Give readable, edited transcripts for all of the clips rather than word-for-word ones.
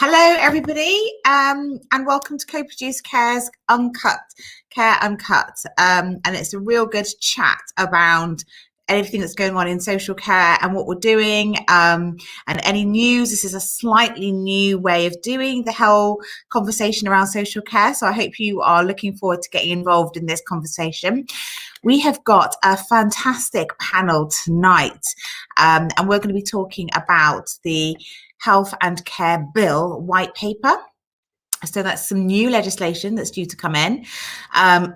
Hello, everybody, and welcome to Coproduce Care's Uncut, Care Uncut. And it's a real good chat around everything that's going on in social care and what we're doing, and any news. This is a slightly new way of doing the whole conversation around social care. So I hope you are looking forward to getting involved in this conversation. We have got a fantastic panel tonight, and we're going to be talking about the Health and Care Bill white paper. So that's some new legislation that's due to come in. And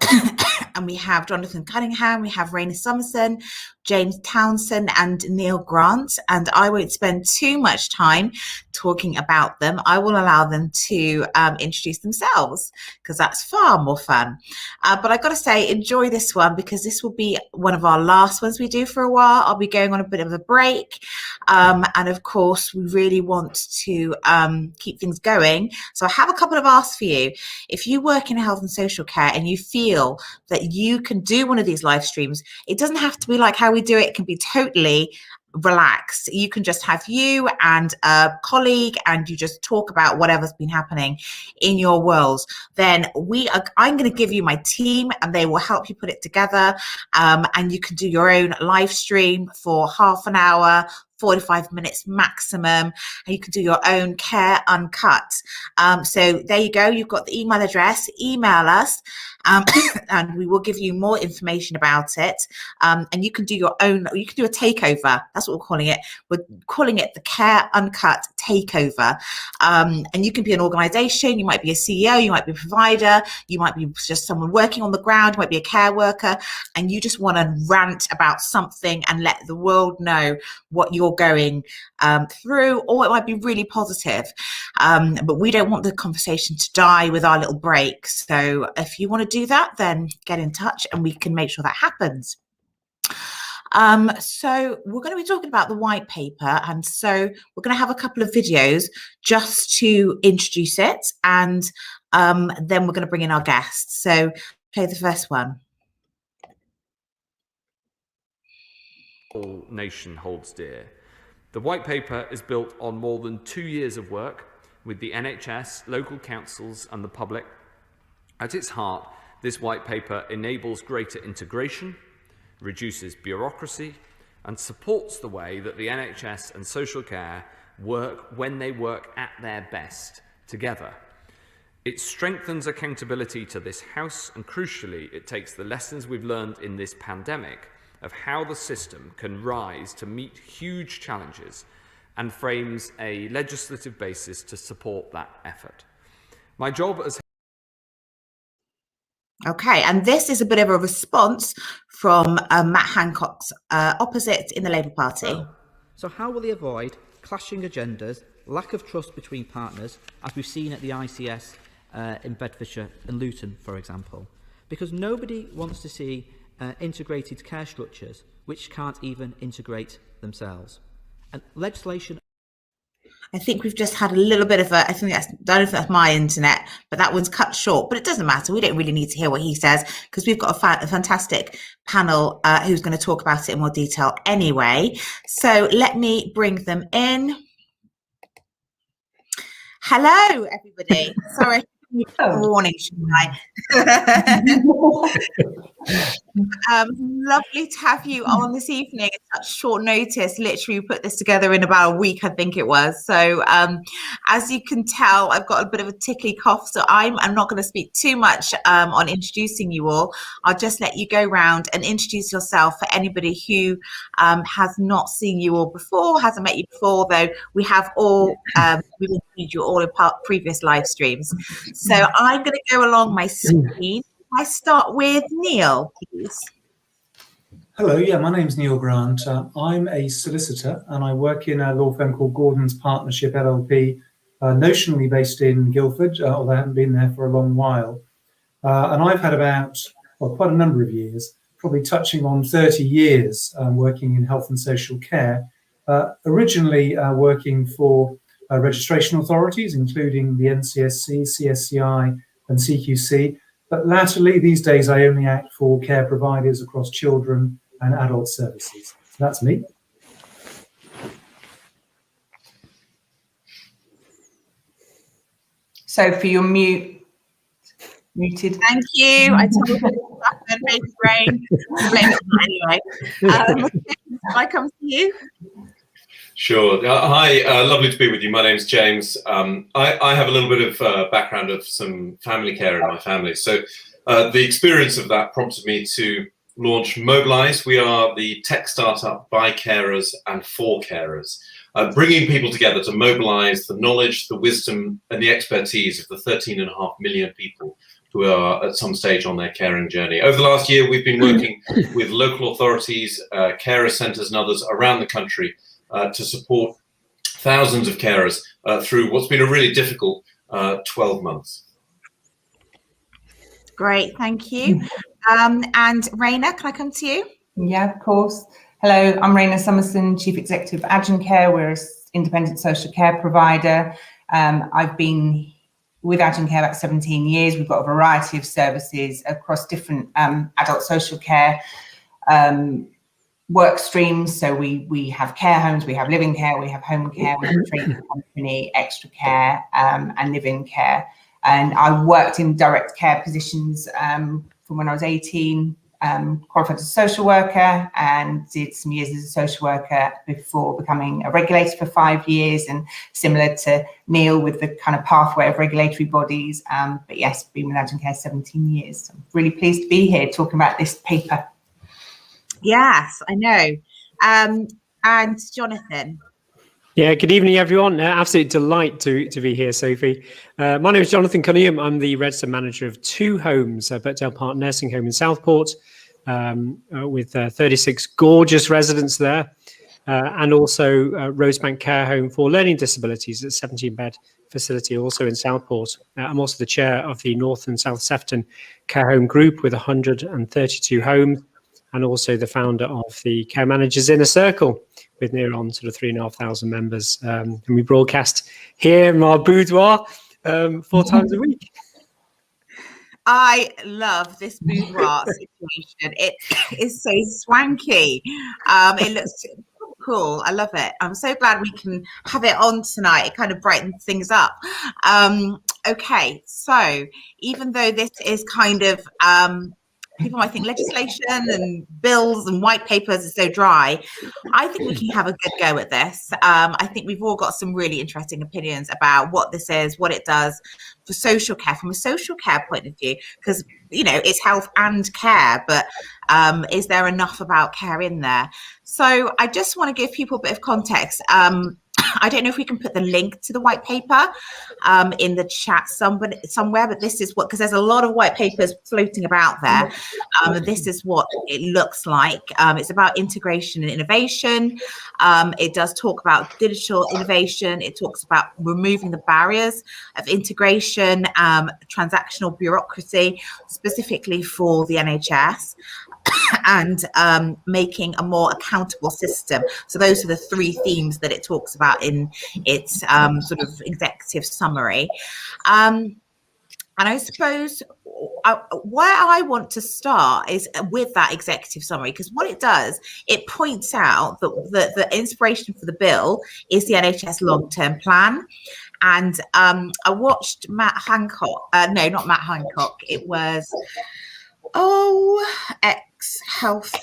we have Jonathan Cunningham, we have Raina Summerson, James Townson and Neil Grant. And I won't spend too much time talking about them. I will allow them to introduce themselves because that's far more fun. But I've got to say, enjoy this one because this will be one of our last ones we do for a while. I'll be going on a bit of a break. And of course, we really want to keep things going. So I have a couple of asks for you. If you work in health and social care and you feel that you can do one of these live streams, it doesn't have to be like how we do it. It can be totally relaxed. You can just have you and a colleague and you just talk about whatever's been happening in your worlds. Then I'm going to give you my team and they will help you put it together. And you can do your own live stream for half an hour, 45 minutes maximum, and you can do your own Care Uncut. So there you go. You've got the email address. Email us, and we will give you more information about it. And you can do your own. You can do a takeover. That's what we're calling it. We're calling it the Care Uncut Takeover. And you can be an organisation. You might be a CEO. You might be a provider. You might be just someone working on the ground. You might be a care worker, and you just want to rant about something and let the world know what you're going through, or it might be really positive, but we don't want the conversation to die with our little break. So if you want to do that, then get in touch and we can make sure that happens. So we're going to be talking about the white paper, and so we're going to have a couple of videos just to introduce it, and then we're going to bring in our guests. So play the first one. All nation holds dear. The white paper is built on more than 2 years of work with the NHS, local councils and the public. At its heart, this white paper enables greater integration, reduces bureaucracy and supports the way that the NHS and social care work when they work at their best together. It strengthens accountability to this House and crucially, it takes the lessons we've learned in this pandemic of how the system can rise to meet huge challenges and frames a legislative basis to support that effort. My job as... Okay, and this is a bit of a response from Matt Hancock's opposite in the Labour Party. So how will they avoid clashing agendas, lack of trust between partners, as we've seen at the ICS in Bedfordshire and Luton, for example? Because nobody wants to see integrated care structures which can't even integrate themselves. And legislation... I think we've just had a little bit of a, I don't know if that's my internet, but that one's cut short, but it doesn't matter. We don't really need to hear what he says because we've got a fantastic panel who's going to talk about it in more detail anyway. So let me bring them in. Hello, everybody. Sorry. Warning, shouldn't I? Lovely to have you on this evening at such short notice. Literally, we put this together in about a week, I think it was. So as you can tell, I've got a bit of a tickly cough, so I'm not going to speak too much on introducing you all. I'll just let you go round and introduce yourself for anybody who has not seen you all before, hasn't met you before, though we have all, we've interviewed you all in previous live streams. So I'm going to go along my screen. I start with Neil, please. Hello, yeah, my name's Neil Grant. I'm a solicitor and I work in a law firm called Gordon's Partnership LLP, notionally based in Guildford, although I haven't been there for a long while. And I've had quite a number of years, probably touching on 30 years working in health and social care, originally working for registration authorities, including the NCSC, CSCI and CQC. But latterly, these days, I only act for care providers across children and adult services. So that's me. Sophie, you're muted. Thank you. I told her to happen, make it rain. Blame it on that anyway. Can I come to you? Sure. Hi, lovely to be with you. My name's James. I have a little bit of background of some family care in my family. So the experience of that prompted me to launch Mobilise. We are the tech startup by carers and for carers, bringing people together to mobilise the knowledge, the wisdom and the expertise of the 13.5 million people who are at some stage on their caring journey. Over the last year, we've been working with local authorities, carer centres and others around the country to support thousands of carers through what's been a really difficult 12 months. Great, thank you. And Raina, can I come to you? Yeah, of course. Hello, I'm Raina Summerson, Chief Executive of Adgen Care. We're an independent social care provider. I've been with Adgen Care about 17 years. We've got a variety of services across different adult social care work streams. So we have care homes, we have living care, we have home care, we have a training company, extra care, and live-in care. And I worked in direct care positions from when I was 18, qualified as a social worker, and did some years as a social worker before becoming a regulator for 5 years, and similar to Neil with the kind of pathway of regulatory bodies. But yes, been with Adgen Care 17 years. So I'm really pleased to be here talking about this paper. Yes, I know. And Jonathan. Yeah, good evening, everyone. Absolute delight to be here, Sophie. My name is Jonathan Cunningham. I'm the registered manager of 2 homes, Birkdale Park Nursing Home in Southport, with 36 gorgeous residents there, and also Rosebank Care Home for Learning Disabilities, a 17-bed facility also in Southport. I'm also the chair of the North and South Sefton Care Home Group with 132 homes, and also the founder of the Care Managers Inner Circle with near on sort of 3,500 members. And we broadcast here in our boudoir 4 times a week. I love this boudoir situation. It is so swanky. It looks cool. I love it. I'm so glad we can have it on tonight. It kind of brightens things up. Okay, so even though this is kind of people might think legislation and bills and white papers are so dry, I think we can have a good go at this. I think we've all got some really interesting opinions about what this is, what it does for social care from a social care point of view, because, you know, it's health and care, but is there enough about care in there? So I just want to give people a bit of context. I don't know if we can put the link to the white paper in the chat somewhere, but this is what, because there's a lot of white papers floating about there. This is what it looks like. It's about integration and innovation. It does talk about digital innovation. It talks about removing the barriers of integration, transactional bureaucracy, specifically for the NHS. And making a more accountable system. So those are the 3 themes that it talks about in its sort of executive summary. And I suppose where I want to start is with that executive summary, because what it does, it points out that the inspiration for the bill is the NHS long-term plan. And I watched Matt Hancock, no, not Matt Hancock, it was, ex-health,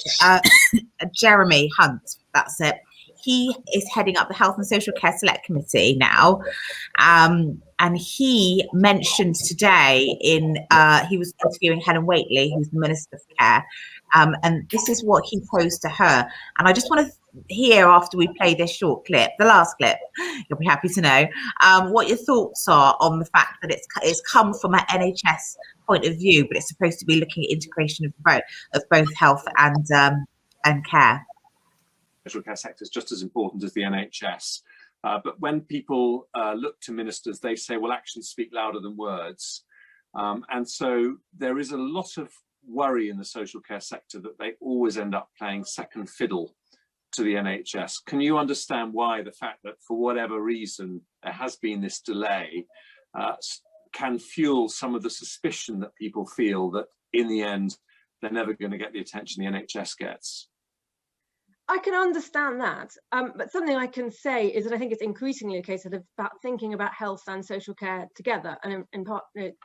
Jeremy Hunt, that's it. He is heading up the Health and Social Care Select Committee now. And he mentioned today he was interviewing Helen Whately, who's the Minister for Care. And this is what he posed to her. And I just want to hear, after we play this short clip, the last clip, you'll be happy to know, what your thoughts are on the fact that it's come from an NHS point of view, but it's supposed to be looking at integration of both health and care. Social care sector is just as important as the NHS. But when people look to ministers, they say, well, actions speak louder than words. And so there is a lot of worry in the social care sector that they always end up playing second fiddle to the NHS. Can you understand why the fact that for whatever reason there has been this delay can fuel some of the suspicion that people feel that in the end they're never going to get the attention the NHS gets? I can understand that, but something I can say is that I think it's increasingly a case of about thinking about health and social care together, and in part, it's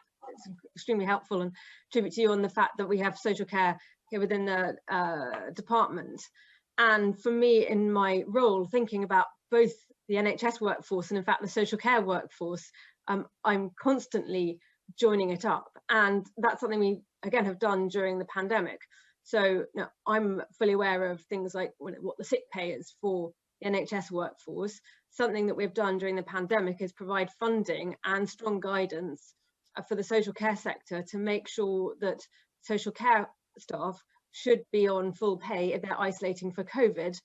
extremely helpful and tribute to you on the fact that we have social care here within the department. And for me, in my role, thinking about both the NHS workforce and in fact the social care workforce, I'm constantly joining it up, and that's something we again have done during the pandemic. So now I'm fully aware of things like what the sick pay is for the NHS workforce. Something that we've done during the pandemic is provide funding and strong guidance for the social care sector to make sure that social care staff should be on full pay if they're isolating for COVID.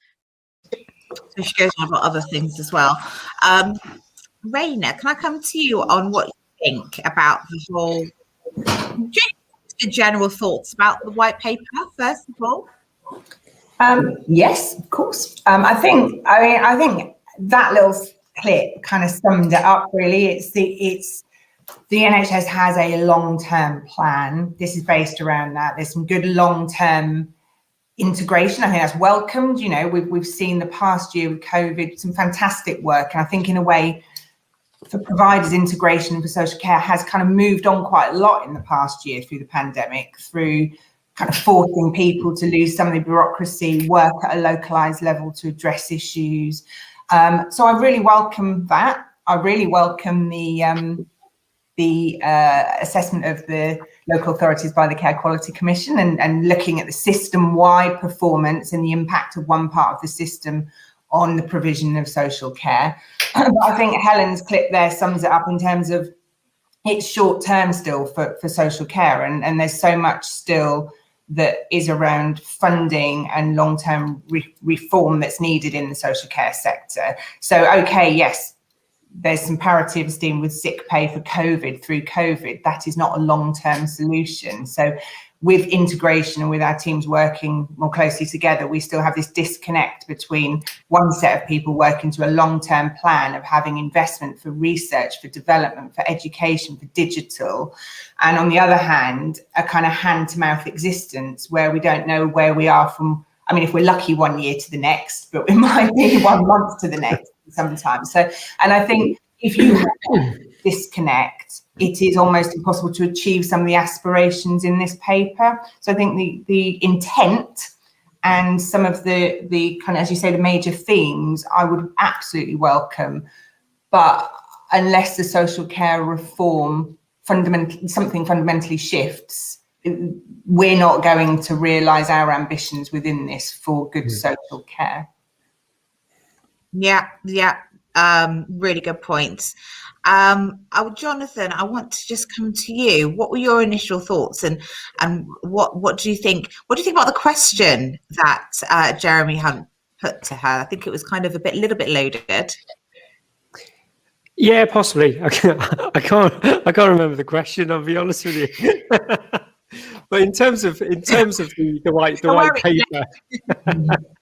So she goes on about other things as well. Raina, can I come to you on what you think about the whole general thoughts about the white paper, first of all? Yes, of course. I think that little clip kind of summed it up really. It's the NHS has a long-term plan. This is based around that. There's some good long-term integration. I think that's welcomed. You know, we've seen the past year with COVID, some fantastic work. And I think in a way, for providers, integration for social care has kind of moved on quite a lot in the past year through the pandemic, through kind of forcing people to lose some of the bureaucracy, work at a localized level to address issues. So I really welcome that. I really welcome the assessment of the local authorities by the Care Quality Commission and looking at the system-wide performance and the impact of one part of the system on the provision of social care. But I think Helen's clip there sums it up in terms of it's short term still for social care, and there's so much still that is around funding and long-term reform that's needed in the social care sector. So, okay, yes, there's some parity of esteem with sick pay for COVID through COVID. That is not a long-term solution. So with integration and with our teams working more closely together, we still have this disconnect between one set of people working to a long-term plan of having investment for research, for development, for education, for digital. And on the other hand, a kind of hand-to-mouth existence where we don't know where we are from, I mean, if we're lucky 1 year to the next, but we might be 1 month to the next sometimes. So, and I think if you have disconnect, it is almost impossible to achieve some of the aspirations in this paper. So I think the intent and some of the kind of, as you say, the major themes, I would absolutely welcome. But unless the social care reform something fundamentally shifts, we're not going to realise our ambitions within this for good social care. Yeah. Really good points. Jonathan, I want to just come to you. What were your initial thoughts, and what do you think? What do you think about the question that Jeremy Hunt put to her? I think it was kind of a little bit loaded. Yeah, possibly. I can't remember the question. I'll be honest with you. But in terms of the white paper.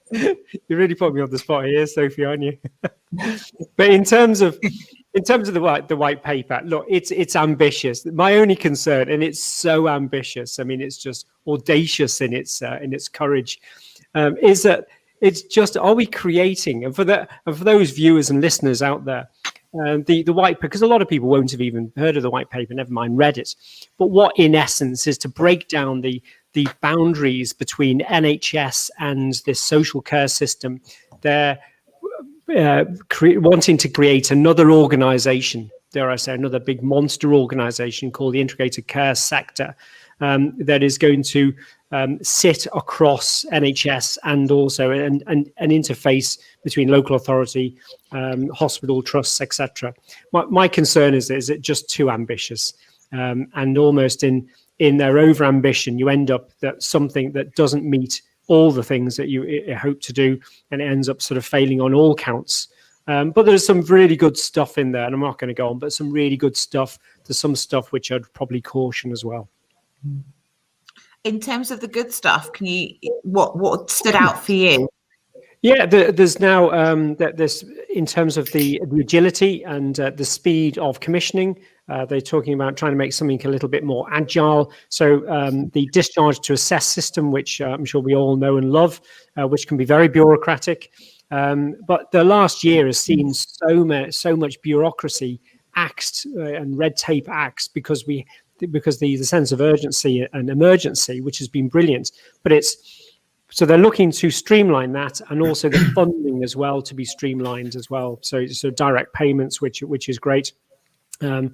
You really put me on the spot here, Sophie, aren't you? But in terms of the white paper, look, it's ambitious. My only concern, and it's so ambitious, I mean, it's just audacious in its courage, is that it's just, are we creating, and for those viewers and listeners out there, the white paper, because a lot of people won't have even heard of the white paper, never mind read it. But what in essence is to break down the boundaries between NHS and this social care system. They're wanting to create another organisation, dare I say, another big monster organisation called the Integrated Care Sector, that is going to sit across NHS and also an interface between local authority, hospital trusts, etc. My concern is it just too ambitious, and almost in their over ambition, you end up that something that doesn't meet all the things that you hope to do, and it ends up sort of failing on all counts. But there's some really good stuff in there, and I'm not going to go on, but some really good stuff. There's some stuff which I'd probably caution as well. In terms of the good stuff, can you what stood out for you? Yeah, there's now this in terms of the agility and the speed of commissioning. They're talking about trying to make something a little bit more agile. So the discharge to assess system, which I'm sure we all know and love, which can be very bureaucratic. But the last year has seen so much bureaucracy axed and red tape axed because the sense of urgency and emergency, which has been brilliant. But so they're looking to streamline that, and also the funding as well to be streamlined as well. So direct payments, which is great. But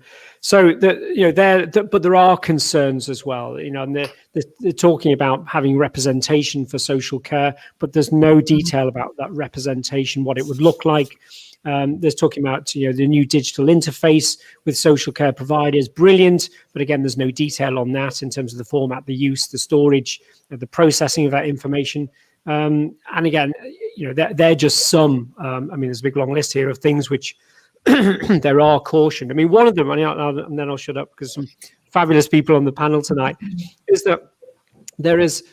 there are concerns as well, and they're talking about having representation for social care, but there's no detail about that representation, what it would look like. There's talking about the new digital interface with social care providers, brilliant, but again, there's no detail on that in terms of the format, the use, the storage, the processing of that information. And again, they're just some. There's a big long list here of things which there are cautioned. One of them, and then I'll shut up because some fabulous people on the panel tonight, is that there's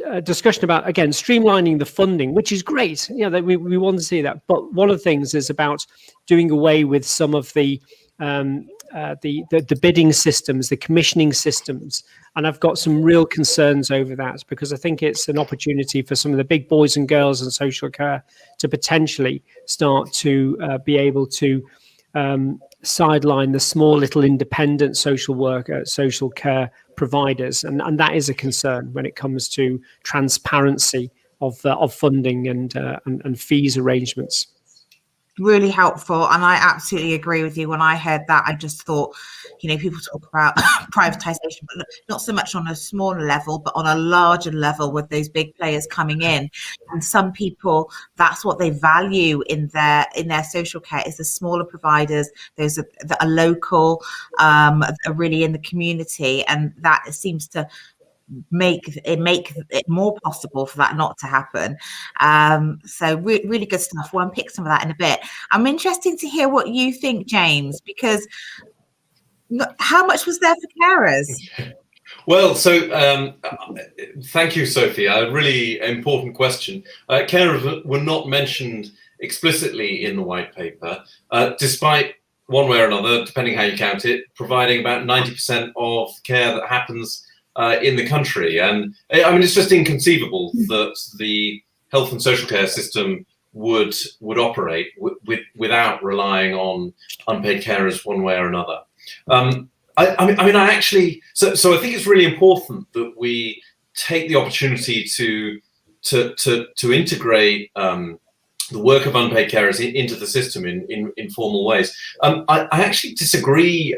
a discussion about, again, streamlining the funding, which is great. We want to see that. But one of the things is about doing away with some of the bidding systems, the commissioning systems. And I've got some real concerns over that, because I think it's an opportunity for some of the big boys and girls in social care to potentially start to be able to sideline the small little independent social care providers. And that is a concern when it comes to transparency of funding and fees arrangements. Really helpful, and I absolutely agree with you. When I heard that, I just thought, people talk about privatization, but not so much on a smaller level, but on a larger level with those big players coming in. And some people, that's what they value in their social care, is the smaller providers, those that are local, are really in the community, and that seems to make it more possible for that not to happen. So really good stuff. We'll unpick some of that in a bit. I'm interested to hear what you think, James, because how much was there for carers? Well, so thank you, Sophie. A really important question. Carers were not mentioned explicitly in the white paper, despite, one way or another, depending how you count it, providing about 90% of care that happens in the country. And it's just inconceivable that the health and social care system would operate without relying on unpaid carers one way or another. I think it's really important that we take the opportunity to integrate the work of unpaid carers into the system in formal ways. I actually disagree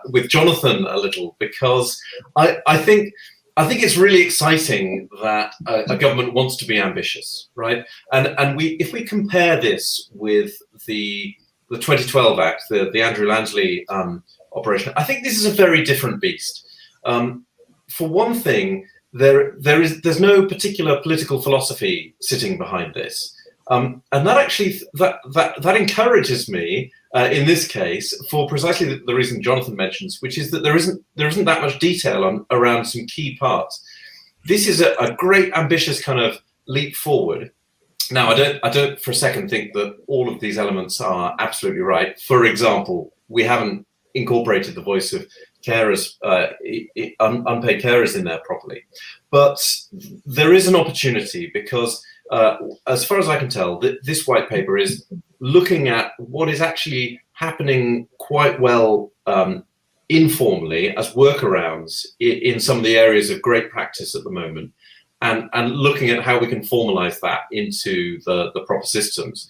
with Jonathan a little, because I think it's really exciting that a government wants to be ambitious, right? And if we compare this with the 2012 Act, the Andrew Lansley operation, I think this is a very different beast. For one thing, there's no particular political philosophy sitting behind this. And that actually that encourages me in this case, for precisely the reason Jonathan mentions, which is that there isn't that much detail around some key parts. This is a great ambitious kind of leap forward. Now, I don't for a second think that all of these elements are absolutely right. For example, we haven't incorporated the voice of carers, unpaid carers in there properly, but there is an opportunity, because as far as I can tell, this white paper is looking at what is actually happening quite well informally as workarounds in some of the areas of great practice at the moment, and looking at how we can formalize that into the proper systems.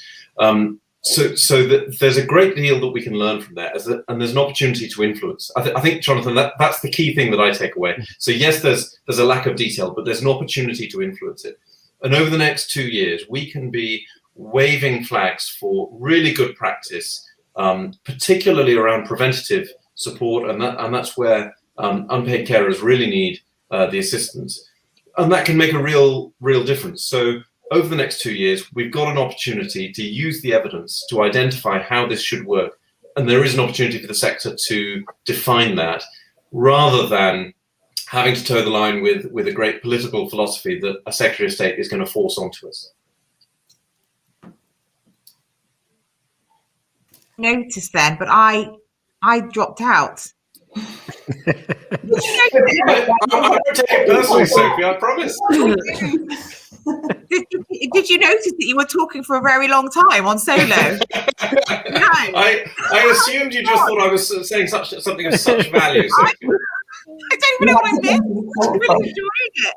So that there's a great deal that we can learn from there, and there's an opportunity to influence. I think, Jonathan, that's the key thing that I take away. So yes, there's a lack of detail, but there's an opportunity to influence it. And over the next 2 years, we can be waving flags for really good practice, particularly around preventative support, and that's where unpaid carers really need the assistance, and that can make a real difference. So over the next 2 years, we've got an opportunity to use the evidence to identify how this should work, and there is an opportunity for the sector to define that, rather than having to toe the line with a great political philosophy that a Secretary of State is going to force onto us. Notice then, but I I dropped out. I won't take it personally, Sophie, I promise. Did you notice that you were talking for a very long time on solo? No. I assumed you just thought I was saying something of such value, Sophie. I don't even know what I missed. I'm really enjoying it.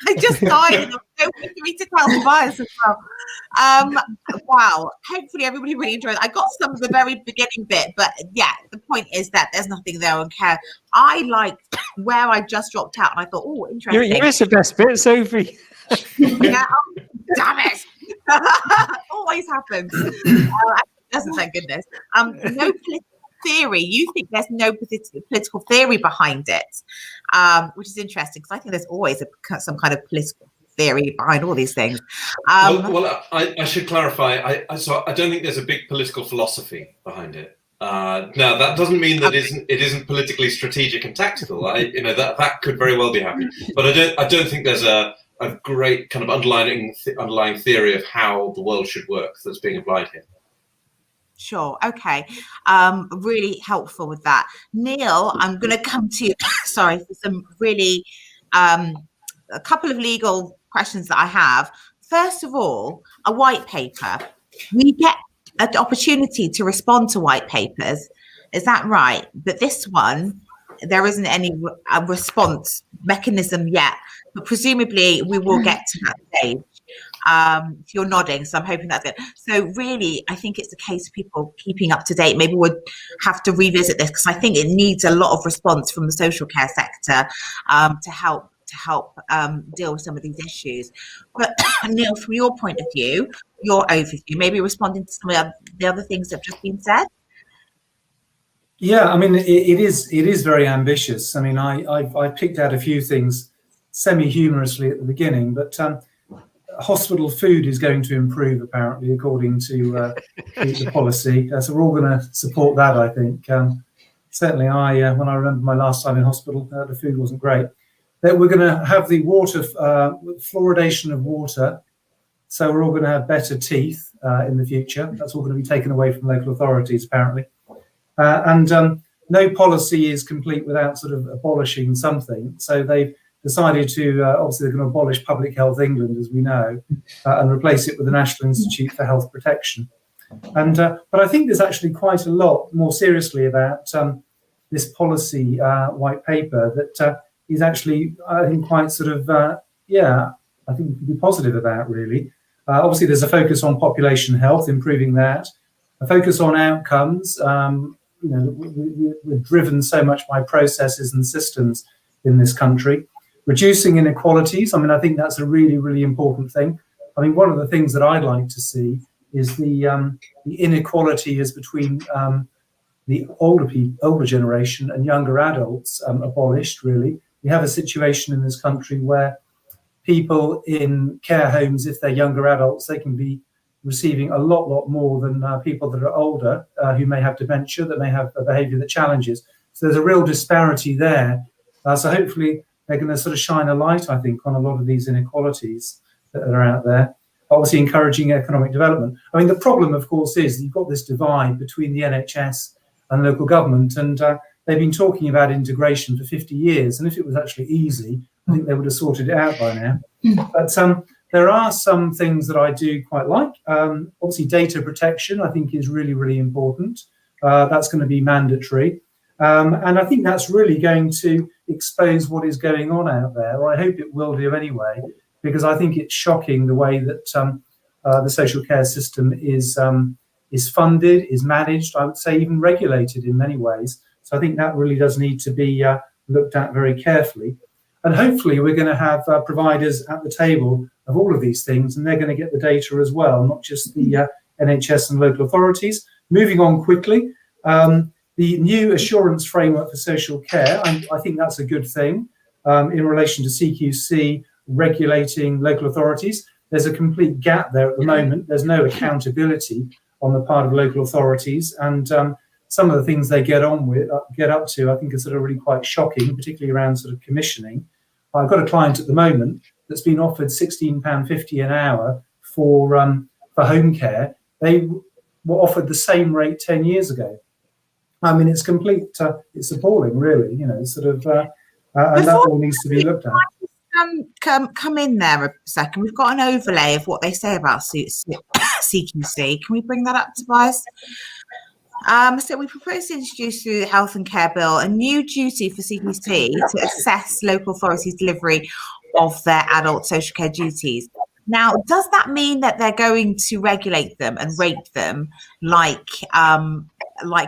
I just died and I'm so happy to tell the bias as well. Wow. Hopefully everybody really enjoyed it. I got some of the very beginning bit, but yeah, the point is that there's nothing there on care. I liked where I just dropped out and I thought, oh, interesting. You missed the best bit, Sophie. Yeah, oh, damn it. Always happens. Doesn't, thank goodness. No political theory. You think there's no political theory behind it, which is interesting because I think there's always some kind of political theory behind all these things. Well, I should clarify. So I don't think there's a big political philosophy behind it. Now that doesn't mean that it isn't politically strategic and tactical. That could very well be happening, but I don't think there's a great kind of underlying theory of how the world should work that's being applied here. Sure. Okay. Really helpful with that. Neil, I'm going to come to you, sorry, for some really, a couple of legal questions that I have. First of all, a white paper. We get an opportunity to respond to white papers. Is that right? But this one, there isn't any response mechanism yet, but presumably we will get to that stage. You're nodding, so I'm hoping that's good. So really, I think it's a case of people keeping up to date. Maybe we'll have to revisit this because I think it needs a lot of response from the social care sector to help deal with some of these issues. But Neil, from your point of view, your overview, maybe responding to some of the other things that have just been said. Yeah, I mean, it is very ambitious. I mean, I picked out a few things semi-humorously at the beginning, but hospital food is going to improve, apparently, according to the policy. So we're all going to support that, I think. Certainly, when I remember my last time in hospital, the food wasn't great. That we're going to have the water fluoridation of water, so we're all going to have better teeth in the future. That's all going to be taken away from local authorities, apparently. And no policy is complete without sort of abolishing something. So they've decided to, obviously they're going to abolish Public Health England, as we know, and replace it with the National Institute for Health Protection. And but I think there's actually quite a lot more seriously about this policy white paper that is actually, I think, quite sort of, I think we can be positive about, really. Obviously, there's a focus on population health, improving that, a focus on outcomes. We're driven so much by processes and systems in this country. Reducing inequalities. I mean, I think that's a really, really important thing. I mean, one of the things that I'd like to see is the inequality is between the older generation and younger adults abolished, really. We have a situation in this country where people in care homes, if they're younger adults, they can be receiving a lot more than people that are older who may have dementia, that may have a behaviour that challenges. So there's a real disparity there. So hopefully they're going to sort of shine a light, I think, on a lot of these inequalities that are out there. Obviously encouraging economic development. I mean, the problem, of course, is you've got this divide between the NHS and local government, and they've been talking about integration for 50 years. And if it was actually easy, I think they would have sorted it out by now. But there are some things that I do quite like. Obviously, data protection, I think, is really, really important. That's going to be mandatory. And I think that's really going to expose what is going on out there, or I hope it will do anyway, because I think it's shocking the way that the social care system is funded, is managed, I would say even regulated in many ways. So I think that really does need to be looked at very carefully. And hopefully we're going to have providers at the table of all of these things, and they're going to get the data as well, not just the NHS and local authorities. Moving on quickly, the new assurance framework for social care, I think that's a good thing in relation to CQC regulating local authorities. There's a complete gap there at the moment. There's no accountability on the part of local authorities, and some of the things they get up to, I think, are sort of really quite shocking, particularly around sort of commissioning. I've got a client at the moment that's been offered £16.50 an hour for home care. They were offered the same rate 10 years ago. I mean, it's complete. It's appalling, really. You know, sort of, and that all needs to be looked at. Come in there a second. We've got an overlay of what they say about CQC. Can we bring that up, Tobias? So we propose to introduce through the Health and Care Bill a new duty for CQC to assess local authorities' delivery of their adult social care duties. Now, does that mean that they're going to regulate them and rate them like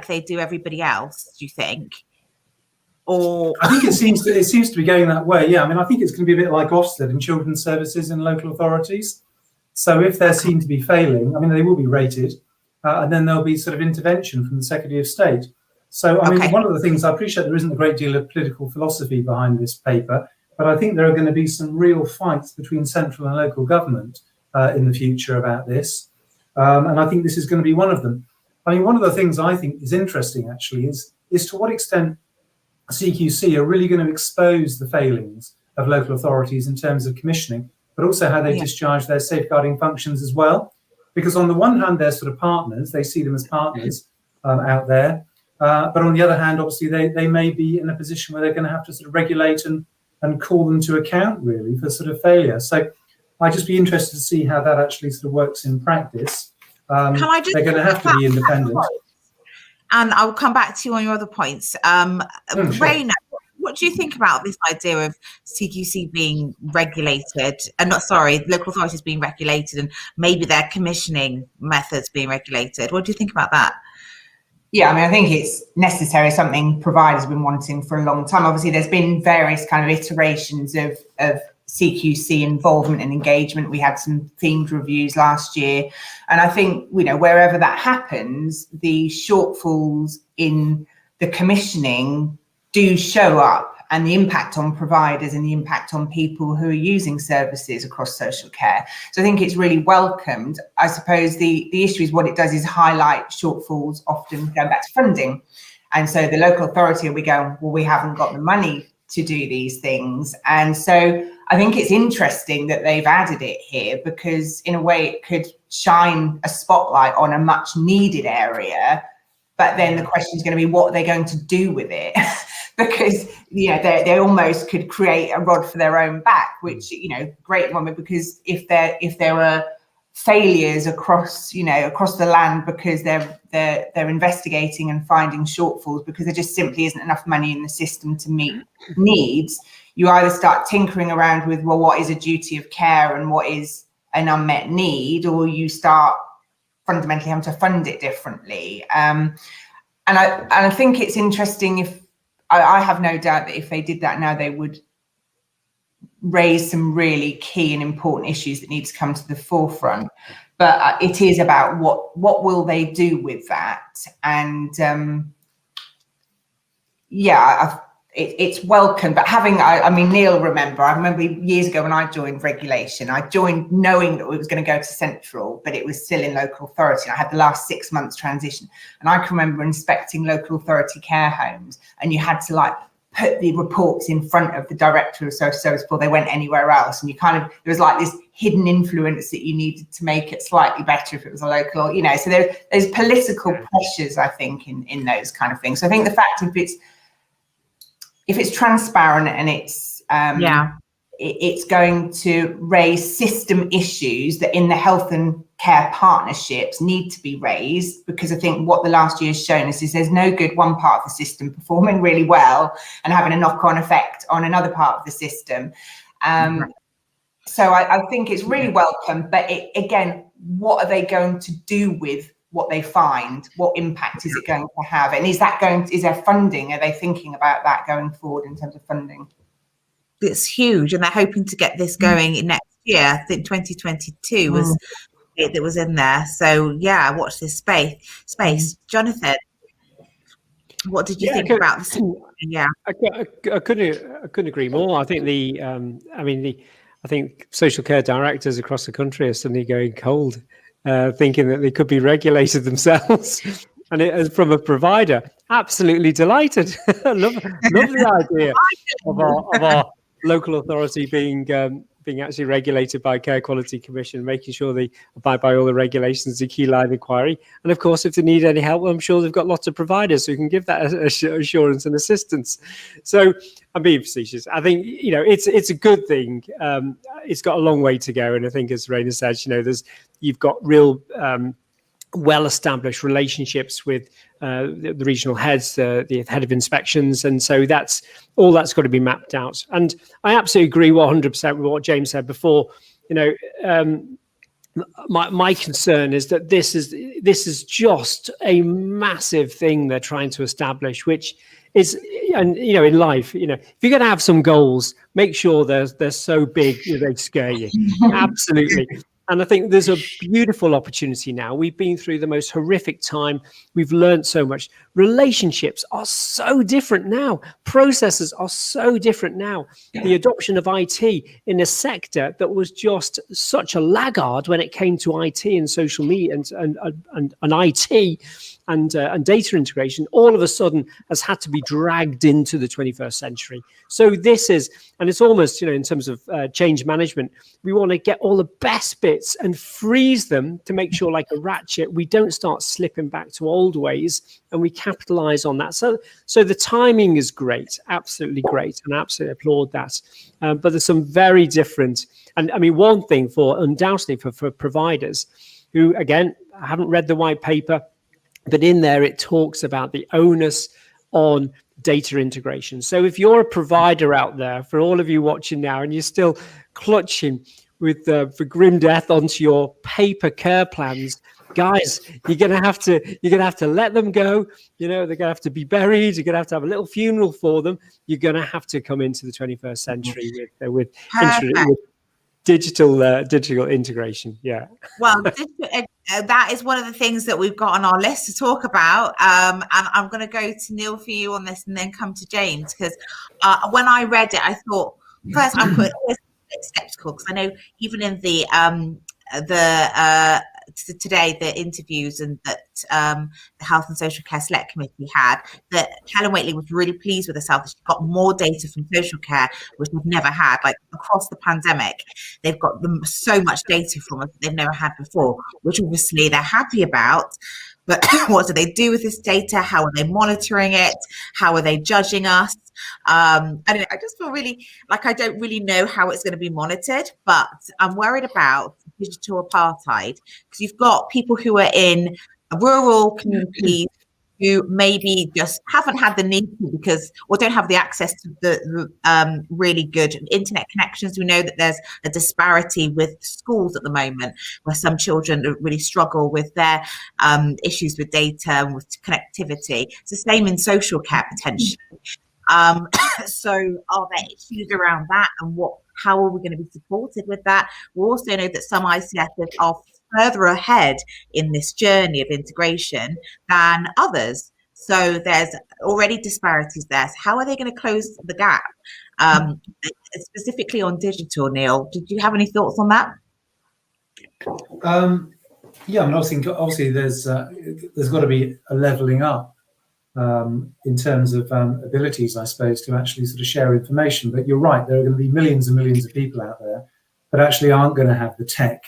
they do everybody else, do you think? Or I think it seems to be going that way. Yeah, I mean, I think it's going to be a bit like Ofsted and children's services in local authorities. So if they seem to be failing, I mean, they will be rated, and then there'll be sort of intervention from the Secretary of State. So, I mean, one of the things, I appreciate there isn't a great deal of political philosophy behind this paper, but I think there are going to be some real fights between central and local government in the future about this. And I think this is going to be one of them. I mean, one of the things I think is interesting, actually, is to what extent CQC are really going to expose the failings of local authorities in terms of commissioning, but also how they discharge their safeguarding functions as well. Because on the one hand, they're sort of partners, they see them as partners out there. But on the other hand, obviously, they may be in a position where they're going to have to sort of regulate and call them to account, really, for sort of failure. So I'd just be interested to see how that actually sort of works in practice. They're going to have to be independent. And I'll come back to you on your other points. Sure. Raina, what do you think about this idea of CQC being regulated, local authorities being regulated, and maybe their commissioning methods being regulated? What do you think about that? Yeah, I mean, I think it's necessary, something providers have been wanting for a long time. Obviously, there's been various kind of iterations of CQC involvement and engagement. We had some themed reviews last year. And I think, you know, wherever that happens, the shortfalls in the commissioning do show up, and the impact on providers and the impact on people who are using services across social care. So I think it's really welcomed. I suppose the issue is what it does is highlight shortfalls, often going back to funding. And so the local authority will be going, well, we haven't got the money to do these things. And so I think it's interesting that they've added it here, because in a way it could shine a spotlight on a much needed area. But then the question is going to be, what are they going to do with it? Because, you know, they almost could create a rod for their own back, which, you know, great one, because if there are failures across the land because they're investigating and finding shortfalls because there just simply isn't enough money in the system to meet needs, you either start tinkering around with, well, what is a duty of care and what is an unmet need, or you start fundamentally having to fund it differently. And I think it's interesting. If I have no doubt that if they did that now, they would raise some really key and important issues that need to come to the forefront. But it is about what will they do with that? And it's welcome. But I mean, Neil, I remember years ago when I joined regulation, I joined knowing that it was going to go to central, but it was still in local authority. I had the last 6 months transition, and I can remember inspecting local authority care homes, and you had to put the reports in front of the director of social service before they went anywhere else. And there was this hidden influence that you needed to make it slightly better if it was a local, so there's political pressures, I think, in those kind of things. So I think the fact if it's transparent and it's going to raise system issues that in the health and care partnerships need to be raised, because I think what the last year has shown us is there's no good one part of the system performing really well and having a knock-on effect on another part of the system. So I think it's really welcome, but again, what are they going to do with what they find? What impact is it going to have? And is there funding? Are they thinking about that going forward in terms of funding? It's huge, and they're hoping to get this going next year. I think 2022 was it was in there. So yeah, watch this space. Jonathan, what did you think about this? Yeah, I couldn't agree more. I think I think social care directors across the country are suddenly going cold, thinking that they could be regulated themselves. And from a provider, absolutely delighted. love the idea of our local authority being being actually regulated by Care Quality Commission, making sure they abide by all the regulations, the key line inquiry. And of course, if they need any help, I'm sure they've got lots of providers who can give that assurance and assistance. So I'm being facetious. I think, you know, it's a good thing. It's got a long way to go. And I think, as Raina said, you know, you've got real well-established relationships with the regional heads, the head of inspections, and so that's got to be mapped out. And I absolutely agree 100% with what James said before. You know, my concern is that this is just a massive thing they're trying to establish, which is, and you know, in life, you know, if you're going to have some goals, make sure they're so big they scare you. Absolutely. And I think there's a beautiful opportunity now. We've been through the most horrific time. We've learned so much. Relationships are so different now. Processes are so different now. The adoption of IT in a sector that was just such a laggard when it came to IT and social media and IT and data integration, all of a sudden has had to be dragged into the 21st century. So this is, and it's almost, you know, in terms of change management, we want to get all the best bits and freeze them to make sure, like a ratchet, we don't start slipping back to old ways, and we capitalize on that. So the timing is great, absolutely great, and I absolutely applaud that. But there's some very different, and I mean, one thing undoubtedly for providers who, again, I haven't read the white paper, but in there it talks about the onus on data integration. So if you're a provider out there, for all of you watching now, and you're still clutching with for grim death onto your paper care plans, guys, you're gonna have to let them go. You know, they're gonna have to be buried. You're gonna have to have a little funeral for them. You're gonna have to come into the 21st century with digital integration. Yeah. Well, that is one of the things that we've got on our list to talk about. And I'm going to go to Neil for you on this, and then come to James, because when I read it, I thought, first I'm a bit skeptical, because I know even in the today, the interviews and that the Health and Social Care Select Committee had, that Helen Waitley was really pleased with herself that she got more data from social care, which we've never had. Like, across the pandemic, they've got so much data from us that they've never had before, which obviously they're happy about. But what do they do with this data? How are they monitoring it? How are they judging us? I don't know, I just feel really like I don't really know how it's going to be monitored, but I'm worried about digital apartheid, because you've got people who are in rural communities who maybe just haven't had the need to, because, or don't have the access to the really good internet connections. We know that there's a disparity with schools at the moment, where some children really struggle with their issues with data and with connectivity. It's the same in social care potentially. So are there issues around that, and how are we going to be supported with that? We also know that some ICSs are further ahead in this journey of integration than others. So there's already disparities there. So how are they going to close the gap? Specifically on digital, Neil, did you have any thoughts on that? Yeah, I mean, obviously there's got to be a levelling up in terms of abilities, I suppose, to actually sort of share information. But you're right, there are going to be millions and millions of people out there that actually aren't going to have the tech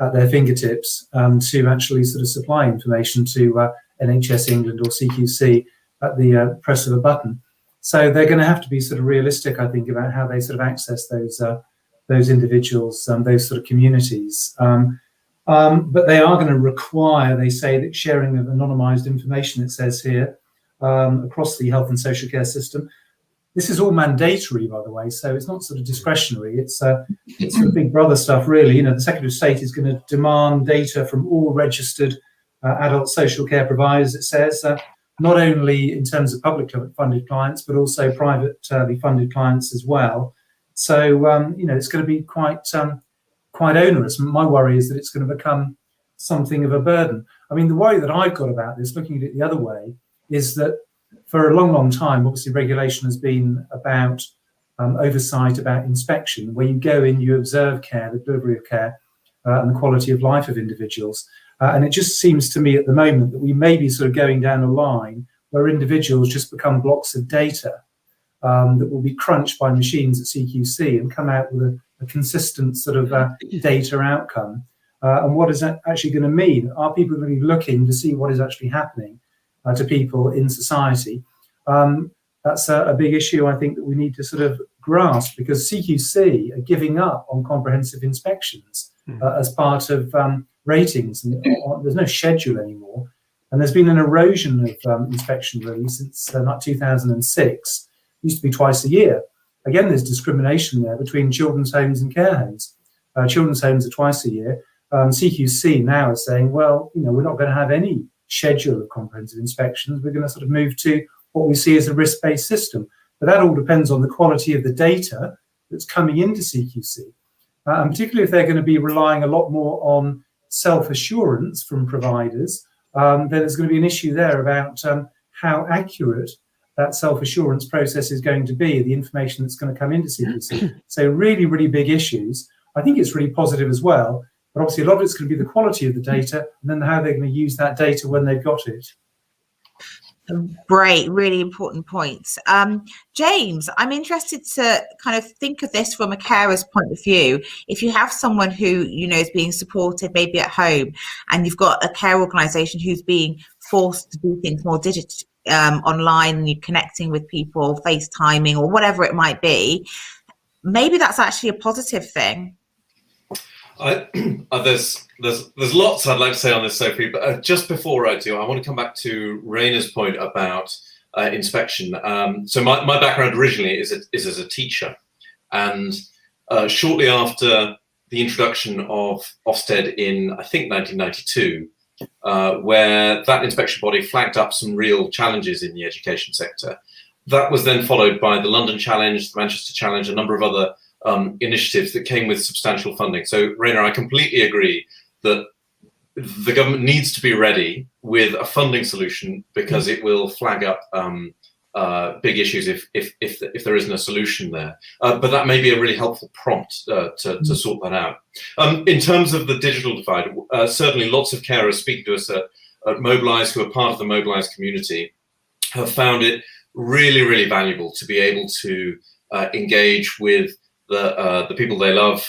at their fingertips to actually sort of supply information to NHS England or CQC at the press of a button. So they're going to have to be sort of realistic, I think, about how they sort of access those individuals, those sort of communities. But they are going to require, they say, that sharing of anonymised information, it says here, across the health and social care system. This is all mandatory, by the way, so it's not sort of discretionary. It's sort of Big Brother stuff, really. You know, the Secretary of State is going to demand data from all registered adult social care providers, it says, not only in terms of publicly funded clients, but also privately funded clients as well. So, you know, it's going to be quite onerous. My worry is that it's going to become something of a burden. I mean, the worry that I've got about this, looking at it the other way, is that for a long, long time, obviously regulation has been about oversight, about inspection, where you go in, you observe care, the delivery of care, and the quality of life of individuals. And it just seems to me at the moment that we may be sort of going down a line where individuals just become blocks of data that will be crunched by machines at CQC and come out with a consistent sort of data outcome, and what is that actually going to mean? Are people going to be looking to see what is actually happening to people in society? That's a big issue, I think, that we need to sort of grasp, because CQC are giving up on comprehensive inspections as part of ratings, and there's no schedule anymore. And there's been an erosion of inspection really since 2006. It used to be twice a year. Again, there's discrimination there between children's homes and care homes. Children's homes are twice a year. CQC now is saying, well, we're not going to have any schedule of comprehensive inspections. We're going to sort of move to what we see as a risk-based system. But that all depends on the quality of the data that's coming into CQC. And particularly if they're going to be relying a lot more on self-assurance from providers, then there's going to be an issue there about how accurate that self-assurance process is going to be, the information that's going to come into CQC. So really, really big issues. I think it's really positive as well, but obviously a lot of it's going to be the quality of the data and then how they're going to use that data when they've got it. Great, really important points. James, I'm interested to kind of think of this from a carer's point of view. If you have someone who, is being supported maybe at home, and you've got a care organisation who's being forced to do things more online, and you're connecting with people, FaceTiming or whatever it might be, maybe that's actually a positive thing. There's lots I'd like to say on this, Sophie, but just before I do, I want to come back to Raina's point about inspection. So my background originally is as a teacher, and shortly after the introduction of Ofsted in, I think, 1992, where that inspection body flagged up some real challenges in the education sector. That was then followed by the London Challenge, the Manchester Challenge, a number of other initiatives that came with substantial funding. So, Raina, I completely agree that the government needs to be ready with a funding solution, because it will flag up big issues if there isn't a solution there. But that may be a really helpful prompt to sort that out. In terms of the digital divide, certainly lots of carers speaking to us at Mobilise, who are part of the Mobilise community, have found it really, really valuable to be able to engage with the people they love,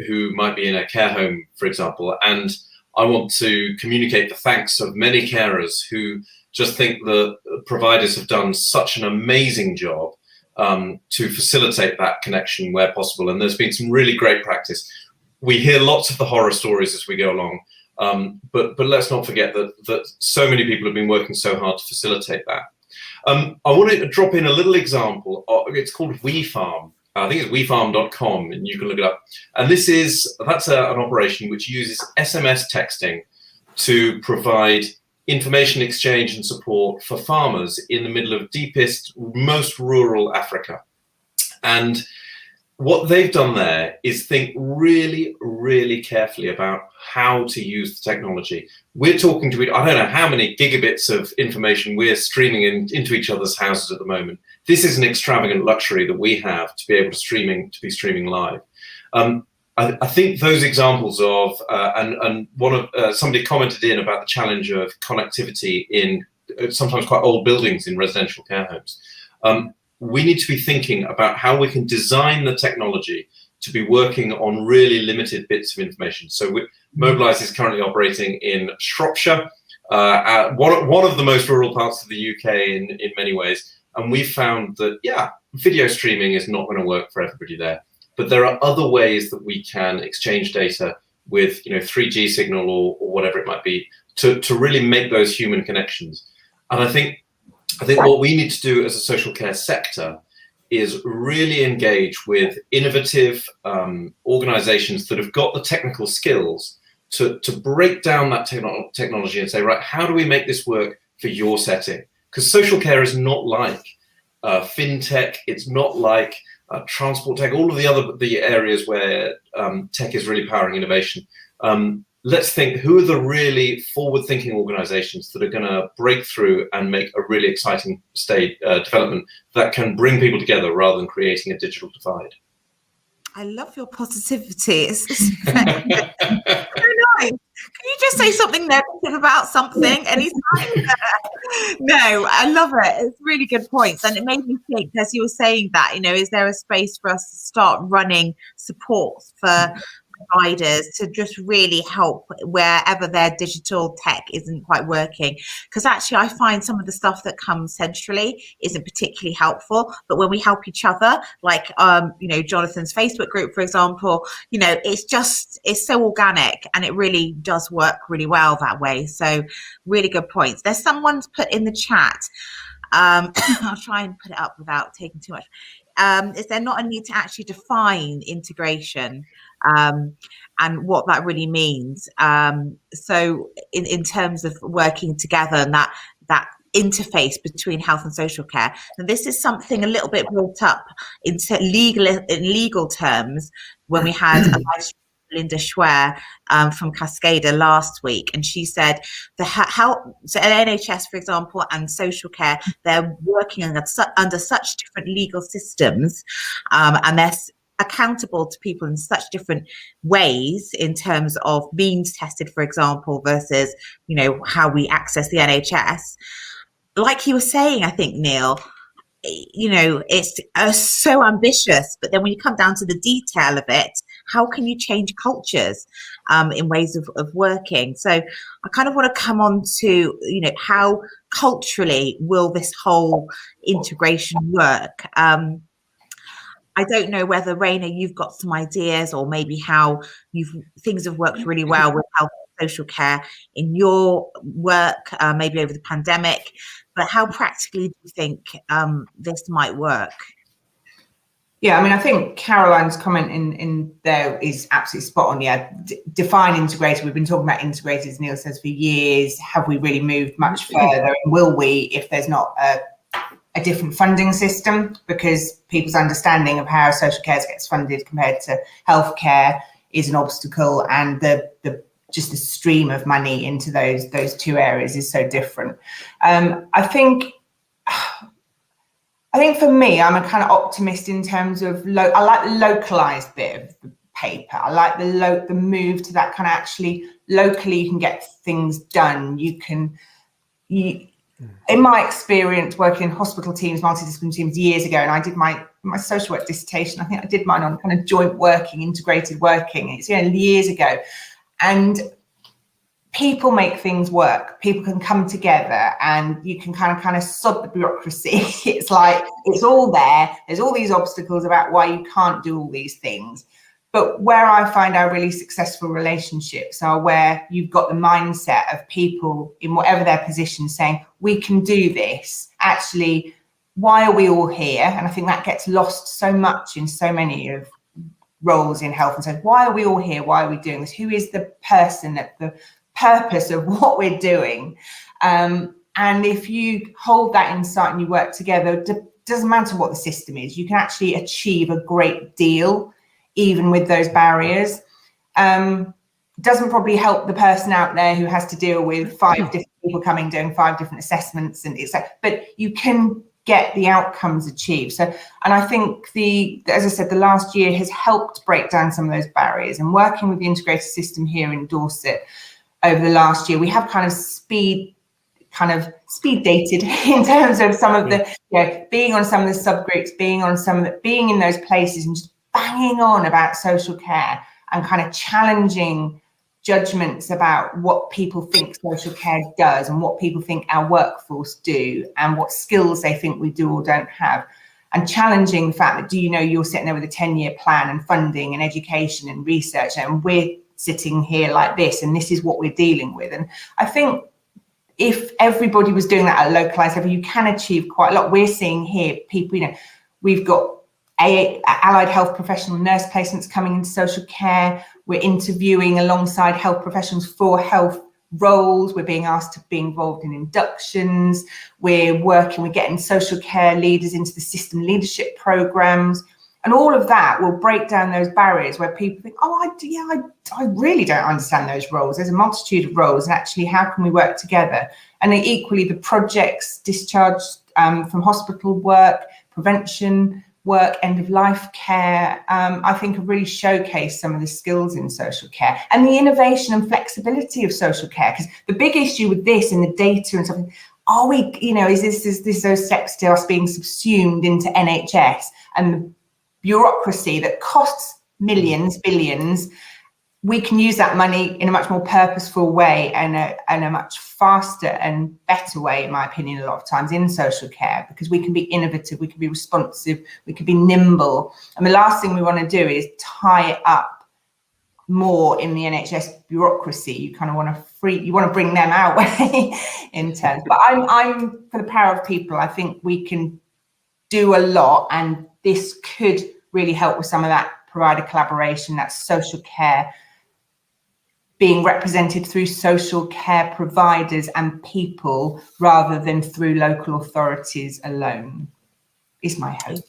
who might be in a care home, for example. And I want to communicate the thanks of many carers who just think the providers have done such an amazing job to facilitate that connection where possible. And there's been some really great practice. We hear lots of the horror stories as we go along, but let's not forget that so many people have been working so hard to facilitate that. I want to drop in a little example. It's called WeFarm. I think it's wefarm.com, and you can look it up. And that's an operation which uses SMS texting to provide information exchange and support for farmers in the middle of deepest, most rural Africa. And what they've done there is think really, really carefully about how to use the technology. We're talking to, I don't know how many gigabits of information we're streaming into each other's houses at the moment. This is an extravagant luxury that we have to be able to be streaming live. I think those examples of, and one of somebody commented in about the challenge of connectivity in sometimes quite old buildings in residential care homes. We need to be thinking about how we can design the technology to be working on really limited bits of information. So Mobilise is currently operating in Shropshire, one of the most rural parts of the UK in many ways. And we found that, video streaming is not going to work for everybody there. But there are other ways that we can exchange data with 3G signal or whatever it might be to really make those human connections. And I think what we need to do as a social care sector is really engage with innovative organizations that have got the technical skills to break down that technology and say, right, how do we make this work for your setting? Because social care is not like fintech, it's not like transport tech, all of the areas where tech is really powering innovation. Let's think, who are the really forward-thinking organizations that are going to break through and make a really exciting development that can bring people together rather than creating a digital divide? I love your positivity. It's very Can you just say something negative about something anytime? No, I love it. It's really good points. And it made me think, as you were saying that, is there a space for us to start running support for providers to just really help wherever their digital tech isn't quite working? Because actually I find some of the stuff that comes centrally isn't particularly helpful, but when we help each other, like Jonathan's Facebook group, for example, it's so organic and it really does work really well that way. So really good points. There's someone's put in the chat, I'll try and put it up without taking too much. Is there not a need to actually define integration and what that really means? So in terms of working together and that interface between health and social care. And this is something a little bit brought up in legal terms when we had Linda Schwer from Cascada last week, and she said so NHS, for example, and social care, they're working under such different legal systems, and they're accountable to people in such different ways in terms of means tested, for example, versus how we access the NHS. Like you were saying, I think, Neil, it's so ambitious, but then when you come down to the detail of it, how can you change cultures in ways of working? So I kind of want to come on to, how culturally will this whole integration work? I don't know whether, Raina, you've got some ideas, or maybe how things have worked really well with health and social care in your work, maybe over the pandemic, but how practically do you think this might work? Yeah, I mean, I think Caroline's comment in there is absolutely spot on. Yeah, define integrated. We've been talking about integrated, as Neil says, for years. Have we really moved much further? And will we, if there's not a different funding system? Because people's understanding of how social care gets funded compared to healthcare is an obstacle, and just the stream of money into those two areas is so different. I think for me, I'm a kind of optimist in terms of I like the localized bit of the paper. I like the move to that kind of actually locally you can get things done. In my experience working in hospital teams, multidisciplinary teams years ago, and I did my social work dissertation, I think I did mine on kind of joint working, integrated working. It's years ago. And people make things work. People can come together and you can kind of sod the bureaucracy. It's like, it's all there. There's all these obstacles about why you can't do all these things. But where I find our really successful relationships are where you've got the mindset of people in whatever their position saying, we can do this. Actually, why are we all here? And I think that gets lost so much in so many of roles in health and so why are we all here? Why are we doing this? Who is the person at the purpose of what we're doing? And if you hold that insight and you work together, it doesn't matter what the system is, you can actually achieve a great deal even with those barriers. Doesn't probably help the person out there who has to deal with 5 different people coming doing 5 different assessments, and it's like, but you can get the outcomes achieved. So, and I think as I said, the last year has helped break down some of those barriers, and working with the integrated system here in Dorset over the last year, we have kind of speed dated in terms of some of the, being on some of the subgroups, being in those places and just banging on about social care and kind of challenging judgments about what people think social care does and what people think our workforce do and what skills they think we do or don't have, and challenging the fact that, you're sitting there with a 10-year plan and funding and education and research, and we're sitting here like this and this is what we're dealing with. And I think if everybody was doing that at a localized level, you can achieve quite a lot. We're seeing here people, we've got allied health professional nurse placements coming into social care. We're interviewing alongside health professionals for health roles. We're being asked to be involved in inductions. We're getting social care leaders into the system leadership programs. And all of that will break down those barriers where people think, I really don't understand those roles. There's a multitude of roles, and actually, how can we work together? And equally, the projects discharged from hospital work, prevention, work, end of life care, I think have really showcased some of the skills in social care and the innovation and flexibility of social care. Because the big issue with this and the data and stuff, are we, is this those steps to us being subsumed into NHS and the bureaucracy that costs millions, billions? We can use that money in a much more purposeful way and a much faster and better way, in my opinion, a lot of times in social care, because we can be innovative, we can be responsive, we can be nimble. And the last thing we want to do is tie it up more in the NHS bureaucracy. You kind of want to bring them out in terms. But I'm for the power of people. I think we can do a lot, and this could really help with some of that provider collaboration, that social care being represented through social care providers and people rather than through local authorities alone, is my hope.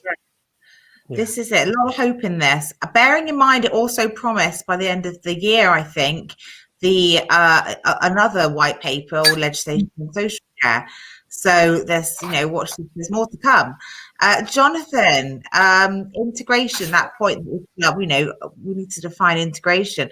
Yeah. This is it. A lot of hope in this. Bearing in mind, it also promised by the end of the year, I think, the another white paper or legislation on social care. So there's, there's more to come. Jonathan, integration, that point, we need to define integration.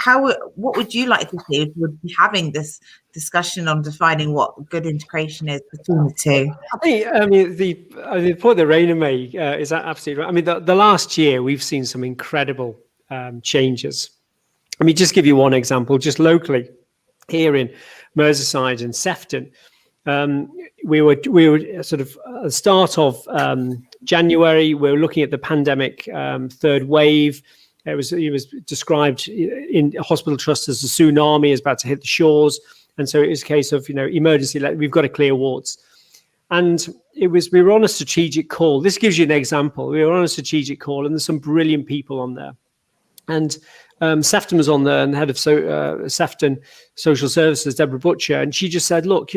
What would you like to see if we would be having this discussion on defining what good integration is between the two? I mean, the point that Raina made is absolutely right. I mean, the last year we've seen some incredible changes. I mean, just give you one example, just locally here in Merseyside and Sefton. We were sort of at the start of January. We were looking at the pandemic third wave. It was described in hospital trust as a tsunami is about to hit the shores, and so it was a case of emergency. We've got to clear wards, and we were on a strategic call. This gives you an example. We were on a strategic call, and there's some brilliant people on there, and Sefton was on there, and the head of Sefton Social Services, Deborah Butcher, and she just said, "Look,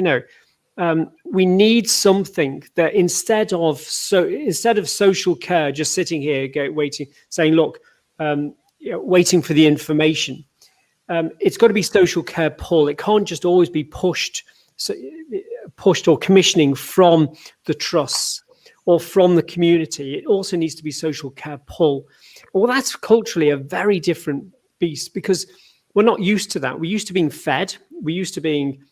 we need something that instead of social care, just sitting here waiting, saying, look, waiting for the information. It's got to be social care pull. It can't just always be pushed or commissioning from the trusts or from the community. It also needs to be social care pull." Well, that's culturally a very different beast, because we're not used to that. We're used to being fed. We're used to being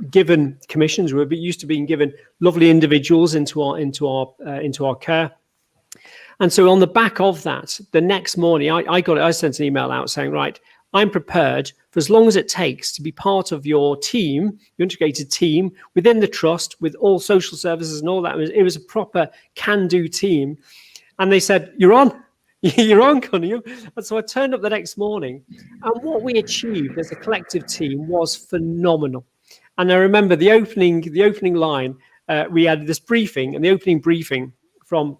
given commissions. We're used to being given lovely individuals into our care. And so on the back of that, the next morning, I sent an email out saying, right, I'm prepared for as long as it takes to be part of your team, your integrated team within the trust with all social services and all that. It was a proper can-do team. And they said, you're on. You're on, Cunningham. And so I turned up the next morning, and what we achieved as a collective team was phenomenal. And I remember the opening line, we had this briefing, and the opening briefing from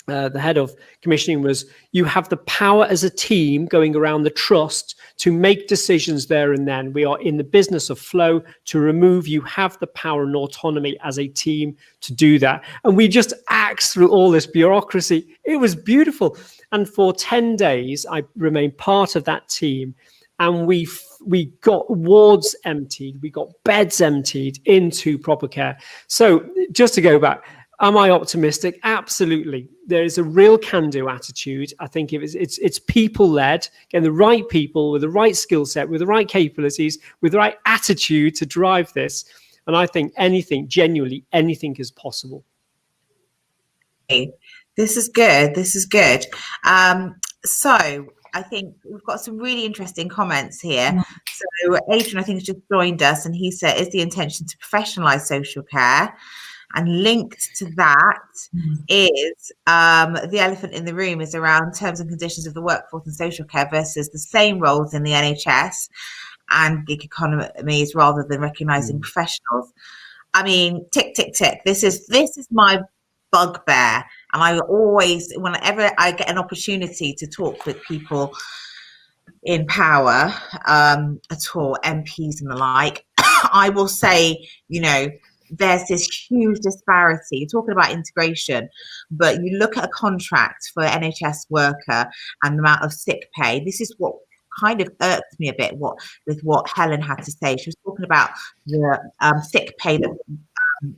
the head of commissioning was, you have the power as a team going around the trust to make decisions there and then. We are in the business of flow to remove. You have the power and autonomy as a team to do that. And we just axed through all this bureaucracy. It was beautiful. And for 10 days, I remained part of that team. And we got wards emptied, we got beds emptied into proper care. So just to go back, am I optimistic? Absolutely. There is a real can-do attitude. I think it's people-led, getting the right people with the right skill set, with the right capabilities, with the right attitude to drive this. And I think genuinely anything is possible. This is good. This is good. So I think we've got some really interesting comments here. So Adrian, I think, has just joined us, and he said, is the intention to professionalize social care? And linked to that is the elephant in the room is around terms and conditions of the workforce in social care versus the same roles in the NHS and gig economies rather than recognising professionals. I mean, tick, tick, tick. This is my bugbear. And I always, whenever I get an opportunity to talk with people in power at all, MPs and the like, I will say, there's this huge disparity. You're talking about integration, but you look at a contract for an NHS worker and the amount of sick pay. This is what kind of irked me a bit with what Helen had to say. She was talking about the sick pay that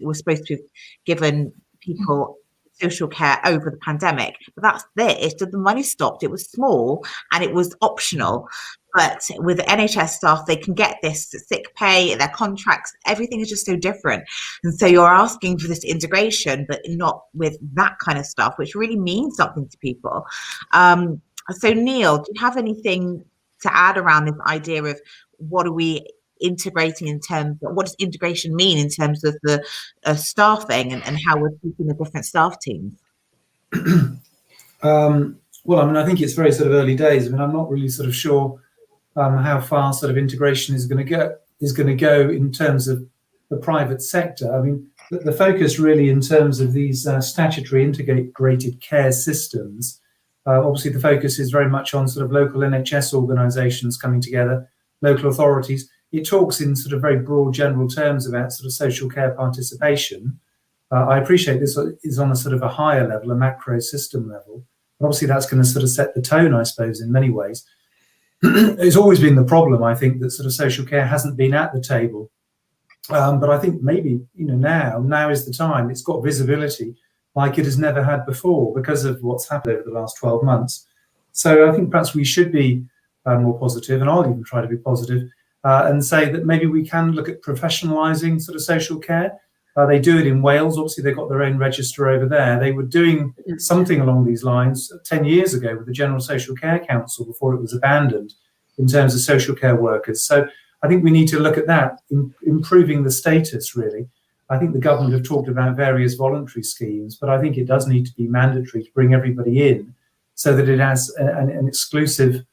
was supposed to be given people social care over the pandemic. But that's this. The money stopped. It was small and it was optional. But with the NHS staff, they can get this sick pay, their contracts, everything is just so different. And so you're asking for this integration, but not with that kind of stuff, which really means something to people. So Neil, do you have anything to add around this idea of what are we integrating in terms of, what does integration mean in terms of the staffing and how we're keeping the different staff teams? Well, I mean, I think it's very sort of early days. I mean, I'm not really sort of sure how far sort of integration is going to go in terms of the private sector. I mean, the focus really in terms of these statutory integrated care systems, obviously the focus is very much on sort of local NHS organisations coming together, local authorities. It talks in sort of very broad general terms about sort of social care participation. I appreciate this is on a sort of a higher level, a macro system level. But obviously that's going to sort of set the tone, I suppose, in many ways. It's always been the problem, I think, that sort of social care hasn't been at the table. But I think maybe, now is the time. It's got visibility like it has never had before because of what's happened over the last 12 months. So I think perhaps we should be more positive, and I'll even try to be positive, and say that maybe we can look at professionalizing sort of social care. They do it in Wales. Obviously, they've got their own register over there. They were doing something along these lines 10 years ago with the General Social Care Council before it was abandoned in terms of social care workers. So I think we need to look at that, improving the status, really. I think the government have talked about various voluntary schemes, but I think it does need to be mandatory to bring everybody in so that it has an exclusive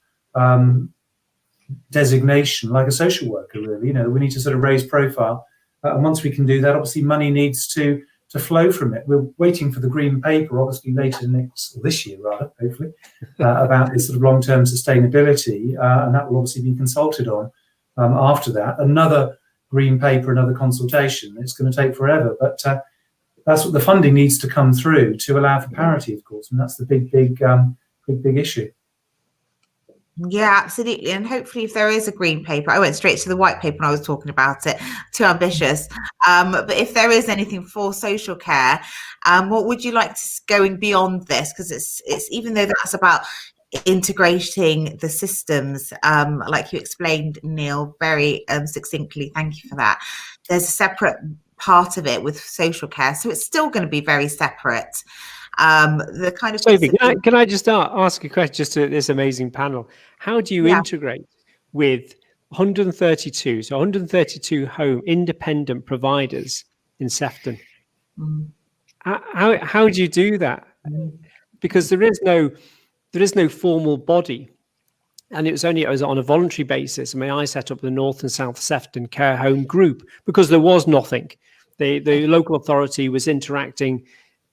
designation like a social worker, really. We need to sort of raise profile. And once we can do that, obviously money needs to flow from it. We're waiting for the green paper, obviously this year, hopefully, about this sort of long-term sustainability, and that will obviously be consulted on after that. Another green paper, another consultation. It's going to take forever, but that's what the funding needs to come through to allow for parity, of course, and that's the big issue. Yeah, absolutely. And hopefully if there is a green paper, I went straight to the white paper when I was talking about it, too ambitious. But if there is anything for social care, what would you like to going beyond this? Because it's even though that's about integrating the systems, like you explained, Neil, very succinctly, thank you for that. There's a separate part of it with social care. So it's still going to be very separate. The kind of Sophie, can I just ask a question just to this amazing panel? How do you integrate with 132 home independent providers in Sefton? How do you do that? Because there is no formal body, and it was on a voluntary basis. I mean, I set up the North and South Sefton Care Home Group because there was nothing. The local authority was interacting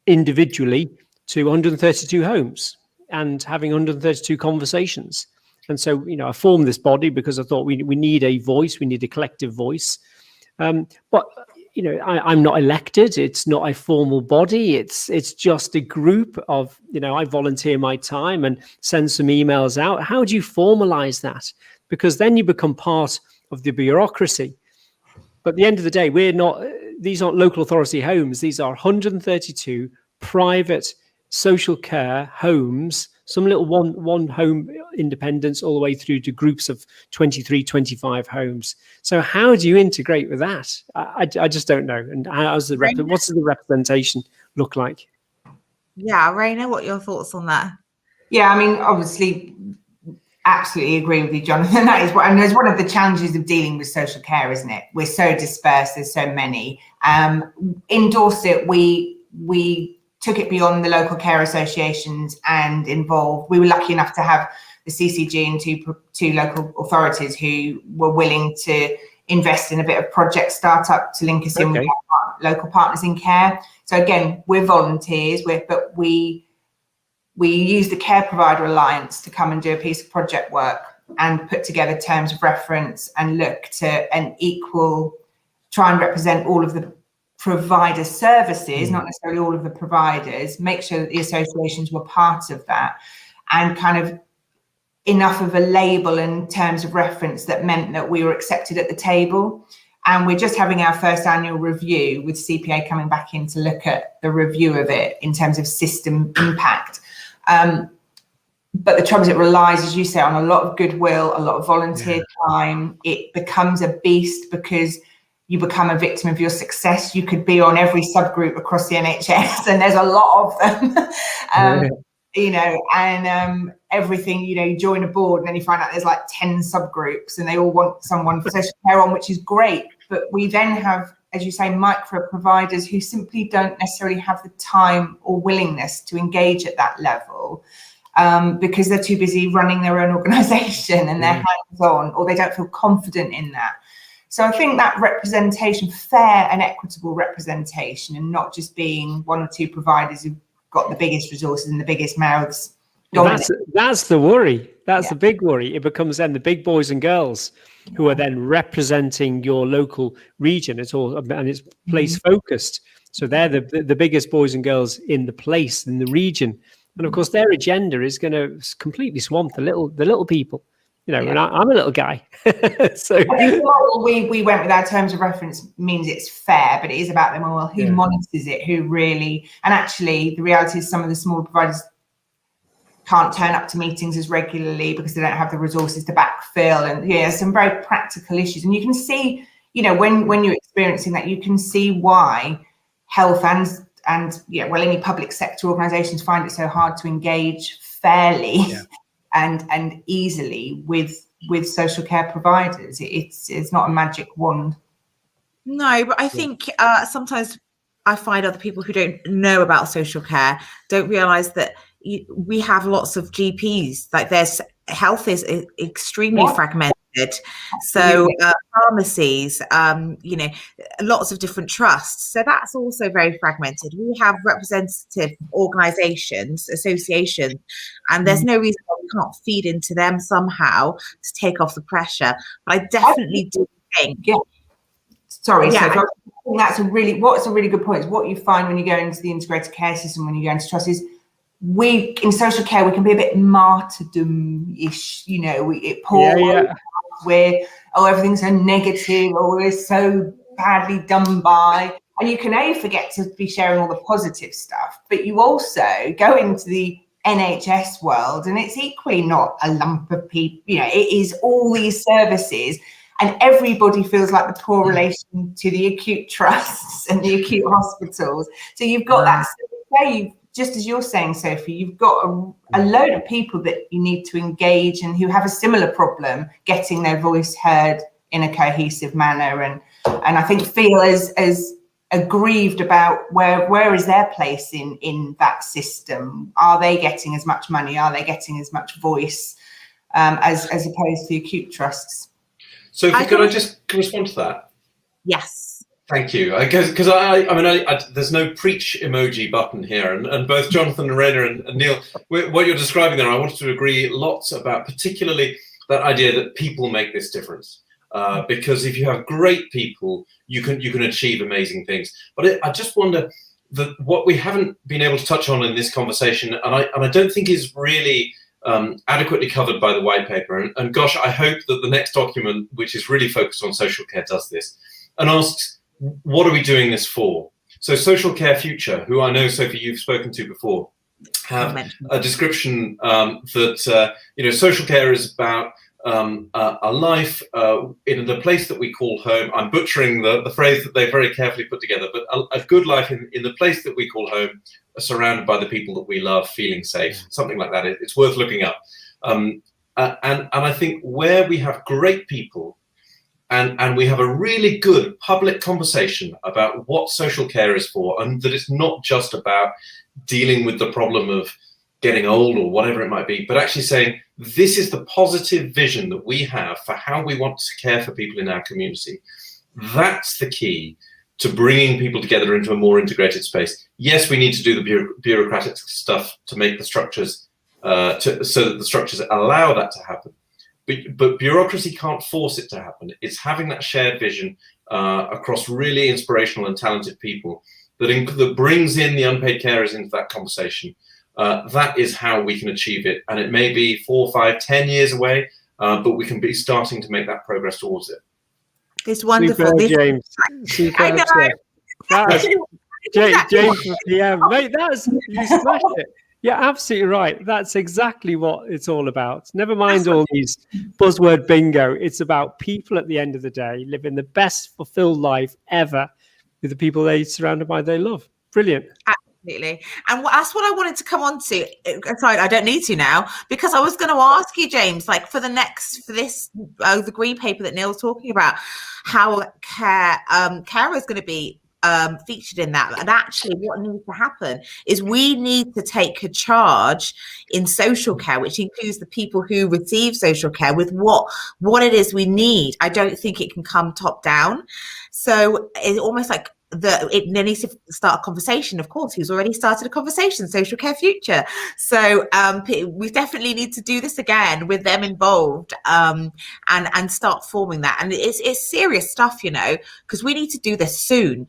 individually to 132 homes and having 132 conversations. And so, I formed this body because I thought we need a voice, we need a collective voice. But I'm not elected. It's not a formal body. It's just a group of, I volunteer my time and send some emails out. How do you formalize that? Because then you become part of the bureaucracy. But at the end of the day, these aren't local authority homes. These are 132 private social care homes, some little one home independence all the way through to groups of 23, 25 homes. So how do you integrate with that? I just don't know. And what's the representation look like? Yeah, Raina, what are your thoughts on that? Yeah, I mean, obviously, absolutely agree with you, Jonathan. That is and there's one of the challenges of dealing with social care, isn't it? We're so dispersed, there's so many. In Dorset, we took it beyond the local care associations and involved. We were lucky enough to have the CCG and two local authorities who were willing to invest in a bit of project startup to link us in with our local partners in care. So again, we're volunteers, but we use the Care Provider Alliance to come and do a piece of project work and put together terms of reference and look to try and represent all of the provider services, not necessarily all of the providers, make sure that the associations were part of that, and kind of enough of a label and terms of reference that meant that we were accepted at the table. And we're just having our first annual review with CPA coming back in to look at the review of it in terms of system impact. But the trouble is it relies, as you say, on a lot of goodwill, a lot of volunteer time. It becomes a beast because you become a victim of your success. You could be on every subgroup across the NHS, and there's a lot of them. You know, and everything, you know, you join a board and then you find out there's like 10 subgroups and they all want someone for social care on, which is great. But we then have, as you say, micro providers who simply don't necessarily have the time or willingness to engage at that level because they're too busy running their own organisation and they're hands-on, or they don't feel confident in that. So I think that representation, fair and equitable representation, and not just being one or two providers who've got the biggest resources and the biggest mouths. That's the worry. That's the big worry. It becomes then the big boys and girls who are then representing your local region. It's all, and it's place focused. So they're the biggest boys and girls in the place, in the region. And of course, their agenda is going to completely swamp the little people. You know, and I'm a little guy. So we went with our terms of reference means it's fair, but it is about them. Well, who monitors it? Who really? And actually, the reality is some of the smaller providers can't turn up to meetings as regularly because they don't have the resources to backfill, and some very practical issues. And you can see, you know, when you're experiencing that, you can see why health and any public sector organisations find it so hard to engage fairly. And easily with social care providers. It's not a magic wand. No, but I think sometimes I find other people who don't know about social care don't realise that we have lots of GPs. Like there's health is extremely fragmented. So pharmacies, you know, lots of different trusts. So that's also very fragmented. We have representative organisations, associations, and there's no reason why we can't feed into them somehow to take off the pressure. But I definitely do think. Sorry, so what's a really good point is what you find when you go into the integrated care system, when you go into trusts, is we in social care we can be a bit martyrdom-ish, you know, we're everything's so negative, or we're so badly done by, and you can forget to be sharing all the positive stuff, but you also go into the NHS world and it's equally not a lump of people, you know, it is all these services, and everybody feels like the poor relation to the acute trusts and the acute hospitals. So you've got that, just as you're saying, Sophie, you've got a load of people that you need to engage and who have a similar problem getting their voice heard in a cohesive manner, and I think feel as aggrieved about where is their place in that system. Are they getting as much money? Are they getting as much voice as opposed to the acute trusts? Sophie, could I just respond to that? Yes. Thank you. Because I there's no preach emoji button here, and both Jonathan and Raina and Neil, what you're describing there, I wanted to agree lots about, particularly that idea that people make this difference. Because if you have great people, you can achieve amazing things. But I just wonder that what we haven't been able to touch on in this conversation, and I don't think is really adequately covered by the white paper. And gosh, I hope that the next document, which is really focused on social care, does this and asks, what are we doing this for? So Social Care Future, who I know, Sophie, you've spoken to before, have a description that, you know, social care is about a life in the place that we call home. I'm butchering the phrase that they very carefully put together, but a good life in the place that we call home, surrounded by the people that we love, feeling safe, something like that. It's worth looking up. And I think where we have great people, and we have a really good public conversation about what social care is for, and that it's not just about dealing with the problem of getting old or whatever it might be, but actually saying, this is the positive vision that we have for how we want to care for people in our community. That's the key to bringing people together into a more integrated space. Yes, we need to do the bureaucratic stuff to make the structures, so that the structures allow that to happen. But bureaucracy can't force it to happen. It's having that shared vision across really inspirational and talented people that brings in the unpaid carers into that conversation. That is how we can achieve it. And it may be 4, 5, 10 years away, but we can be starting to make that progress towards it. It's wonderful. Superb, This, James. I Superb, know. sir. That's Exactly. James from PM. Mate, you smashed it. You're absolutely right. That's exactly what it's all about. Never mind all these buzzword bingo. It's about people at the end of the day living the best fulfilled life ever with the people they surrounded by they love. Brilliant. Absolutely. And that's what I wanted to come on to. Sorry, I don't need to now, because I was going to ask you, James, like for this the green paper that Neil's talking about, how care is going to be featured in that. And actually what needs to happen is we need to take a charge in social care, which includes the people who receive social care, with what it is we need. I don't think it can come top down. So it's almost like there needs to start a conversation. Of course, he's already started a conversation, Social Care Future. So we definitely need to do this again with them involved, and start forming that. And it's serious stuff, you know, because we need to do this soon,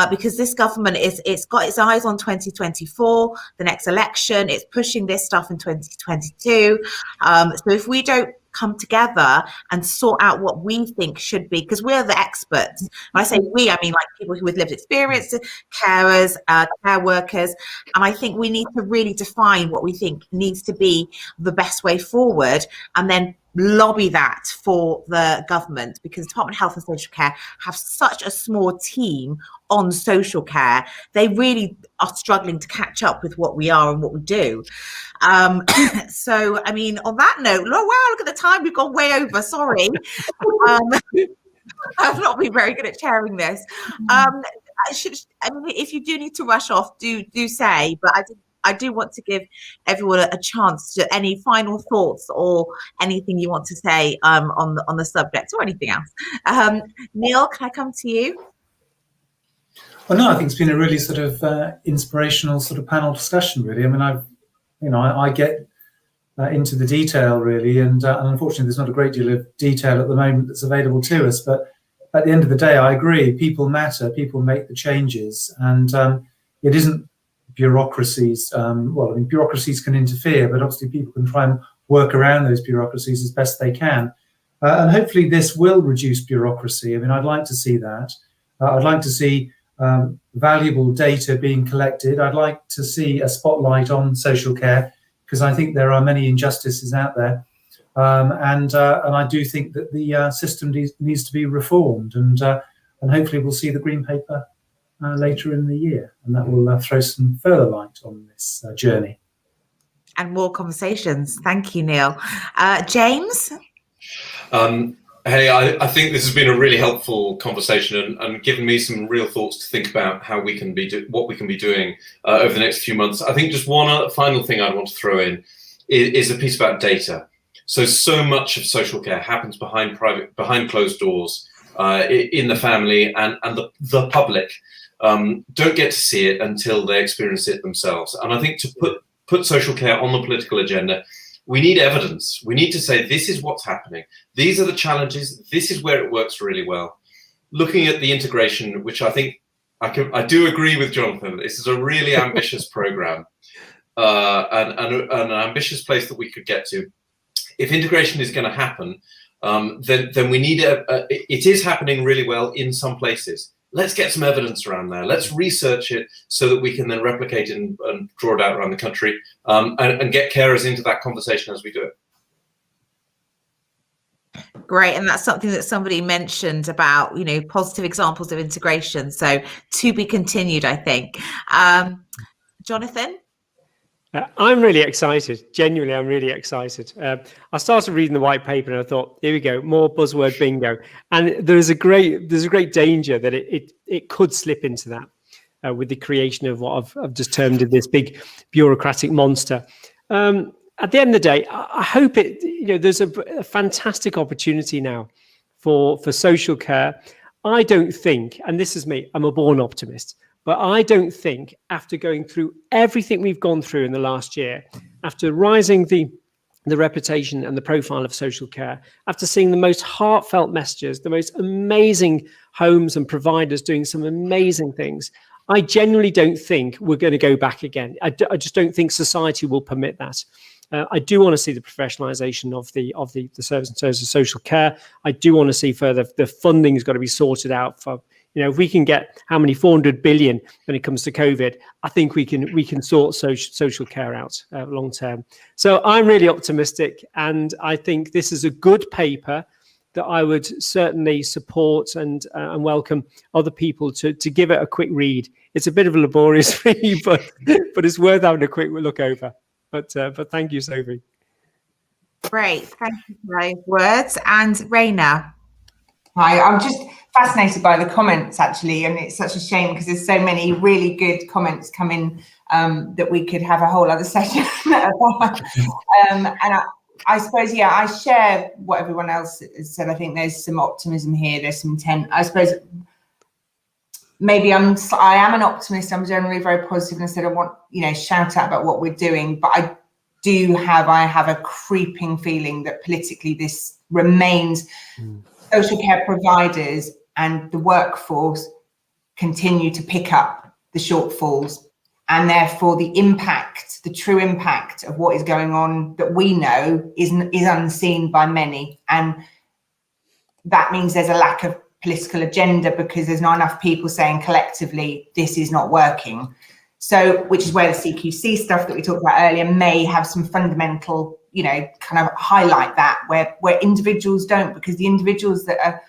because this government it's got its eyes on 2024, the next election. It's pushing this stuff in 2022. So if we don't come together and sort out what we think should be, because we're the experts. When I say we, I mean like people with lived experience, carers, care workers, and I think we need to really define what we think needs to be the best way forward, and then lobby that for the government, because Department of Health and Social Care have such a small team on social care. They really are struggling to catch up with what we are and what we do. So, I mean, on that note, look at the time. We've gone way over. Sorry. I've not been very good at chairing this. I mean, if you do need to rush off, do say, but I do want to give everyone a chance to any final thoughts or anything you want to say on the subject or anything else. Neil, can I come to you? Well, no, I think it's been a really sort of inspirational sort of panel discussion, really. I mean, I get into the detail, really, and unfortunately there's not a great deal of detail at the moment that's available to us. But at the end of the day, I agree, people matter, people make the changes, and it isn't bureaucracies. Well, I mean, bureaucracies can interfere, but obviously people can try and work around those bureaucracies as best they can. And hopefully this will reduce bureaucracy. I mean, I'd like to see that. I'd like to see valuable data being collected. I'd like to see a spotlight on social care, because I think there are many injustices out there. And I do think that the system needs to be reformed. And hopefully we'll see the green paper later in the year, and that will throw some further light on this journey. And more conversations. Thank you, Neil. James? Hey, I think this has been a really helpful conversation and given me some real thoughts to think about how we can be what we can be doing over the next few months. I think just one final thing I'd want to throw in is a piece about data. So much of social care happens behind closed doors, in the family, and the public don't get to see it until they experience it themselves. And I think to put social care on the political agenda, we need evidence. We need to say, this is what's happening. These are the challenges. This is where it works really well. Looking at the integration, which I think I do agree with Jonathan, this is a really ambitious program, and an ambitious place that we could get to. If integration is going to happen, then we need it is happening really well in some places. Let's get some evidence around there. Let's research it so that we can then replicate it and draw it out around the country, and get carers into that conversation as we do it. Great. And that's something that somebody mentioned about, you know, positive examples of integration. So to be continued, I think. Jonathan? I'm really excited. Genuinely, I'm really excited. I started reading the white paper and I thought, here we go, more buzzword bingo. And there's a great danger that it could slip into that with the creation of what I've just termed this big bureaucratic monster. At the end of the day, I hope there's a fantastic opportunity now for social care. I don't think, and this is me, I'm a born optimist, but I don't think after going through everything we've gone through in the last year, after rising the reputation and the profile of social care, after seeing the most heartfelt messages, the most amazing homes and providers doing some amazing things, I genuinely don't think we're going to go back again. I just don't think society will permit that. I do want to see the professionalisation of the service in terms of social care. I do want to see further the funding has got to be sorted out for. If we can get 400 billion when it comes to COVID, I think we can sort social care out long term. So I'm really optimistic, and I think this is a good paper that I would certainly support and welcome other people to give it a quick read. It's a bit of a laborious read, but it's worth having a quick look over. But thank you, Sophie. Great, thank you for those words. And Raina. Hi, I'm just fascinated by the comments actually, and it's such a shame because there's so many really good comments coming that we could have a whole other session about. And I suppose, yeah, I share what everyone else has said. I think there's some optimism here. There's some intent. I suppose maybe I am an optimist. I'm generally very positive, and I said I want shout out about what we're doing, but I have a creeping feeling that politically this remains. Social care providers and the workforce continue to pick up the shortfalls, and therefore the true impact of what is going on that we know is unseen by many, and that means there's a lack of political agenda because there's not enough people saying collectively this is not working. So, which is where the CQC stuff that we talked about earlier may have some fundamental, kind of highlight that where individuals don't, because the individuals that are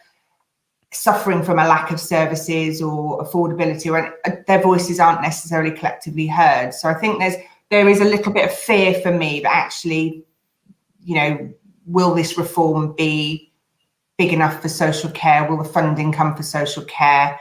suffering from a lack of services or affordability, or their voices aren't necessarily collectively heard. So I think there is a little bit of fear for me that actually, will this reform be big enough for social care? Will the funding come for social care?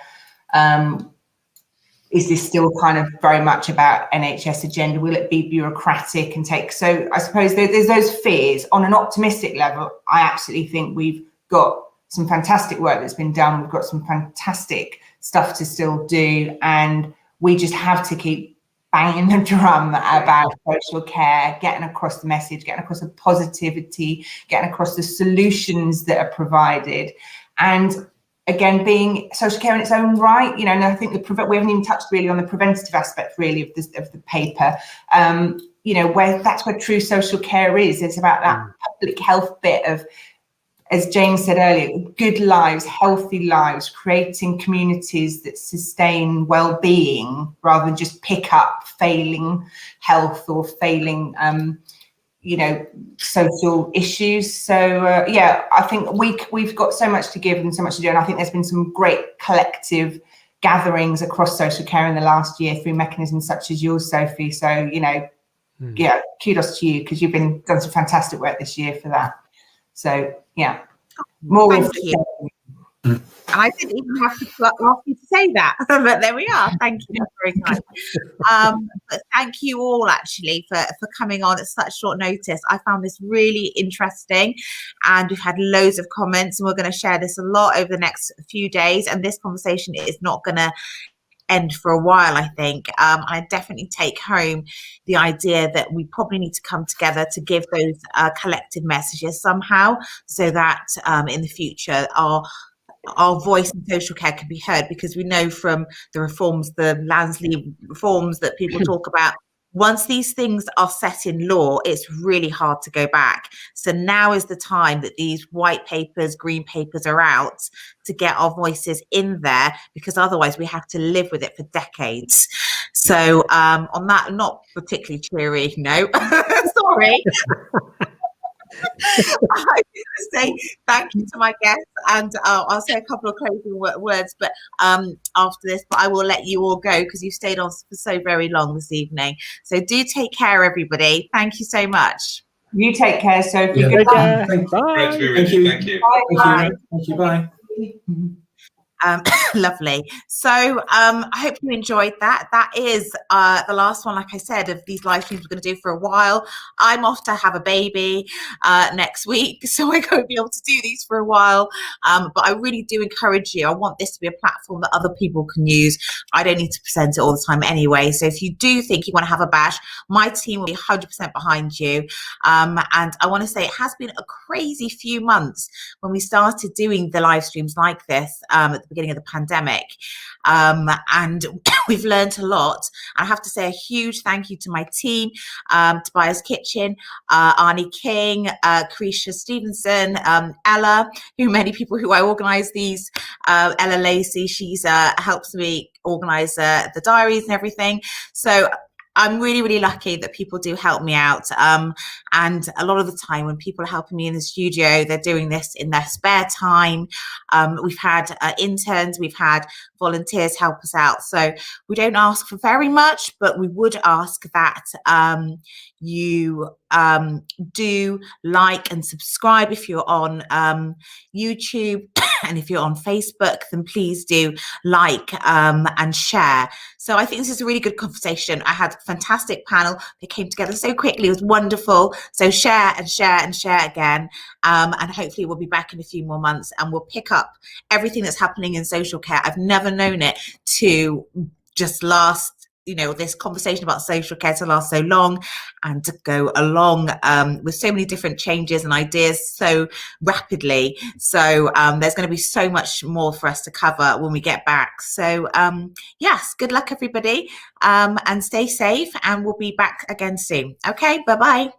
Is this still kind of very much about NHS agenda? Will it be bureaucratic and take? So I suppose there's those fears. On an optimistic level, I absolutely think we've got some fantastic work that's been done. We've got some fantastic stuff to still do. And we just have to keep banging the drum about social care, getting across the message, getting across the positivity, getting across the solutions that are provided. And again, being social care in its own right, and I think we haven't even touched really on the preventative aspect really of the paper, where that's where true social care is. It's about that public health bit of, as James said earlier, good lives, healthy lives, creating communities that sustain well-being rather than just pick up failing health or failing social issues. So I think we've got so much to give and so much to do, and I think there's been some great collective gatherings across social care in the last year through mechanisms such as yours, Sophie. So kudos to you, because you've done some fantastic work this year for that. So more. Thank you. And I didn't even have to ask you to say that, but there we are. Thank you. That's very kind. But thank you all actually for coming on at such short notice. I found this really interesting, and we've had loads of comments, and we're going to share this a lot over the next few days. And this conversation is not going to end for a while, I think. I definitely take home the idea that we probably need to come together to give those collective messages somehow, so that in the future our voice in social care can be heard, because we know from the reforms, the Lansley reforms that people talk about, once these things are set in law, it's really hard to go back. So now is the time that these white papers, green papers are out to get our voices in there, because otherwise we have to live with it for decades. So on that not particularly cheery note, sorry. I was going to say thank you to my guests, and I'll say a couple of closing words but after this, but I will let you all go because you stayed on for so very long this evening. So do take care, everybody. Thank you so much. You take care, Sophie. Yeah. Goodbye. Thank you. Great to be with you. Thank you. Bye. Thank you. Bye. Lovely. So I hope you enjoyed that. That is the last one, like I said, of these live streams we're going to do for a while. I'm off to have a baby next week, so I won't be able to do these for a while. But I really do encourage you. I want this to be a platform that other people can use. I don't need to present it all the time anyway. So if you do think you want to have a bash, my team will be 100% behind you. And I want to say it has been a crazy few months when we started doing the live streams like this at the beginning of the pandemic. And we've learned a lot. I have to say a huge thank you to my team, Tobias Kitchen, Arnie King, Carisha Stevenson, Ella, who I organise these, Ella Lacey, she's helps me organise the diaries and everything. So I'm really, really lucky that people do help me out. And a lot of the time when people are helping me in the studio, they're doing this in their spare time. We've had interns, we've had volunteers help us out. So we don't ask for very much, but we would ask that you do like and subscribe if you're on YouTube. And if you're on Facebook, then please do like and share. So I think this is a really good conversation. I had a fantastic panel. They came together so quickly. It was wonderful. So share and share and share again. And hopefully we'll be back in a few more months and we'll pick up everything that's happening in social care. I've never known it to just last, this conversation about social care to last so long and to go along with so many different changes and ideas so rapidly. So there's going to be so much more for us to cover when we get back. So yes, good luck everybody, and stay safe, and we'll be back again soon. Okay, bye-bye.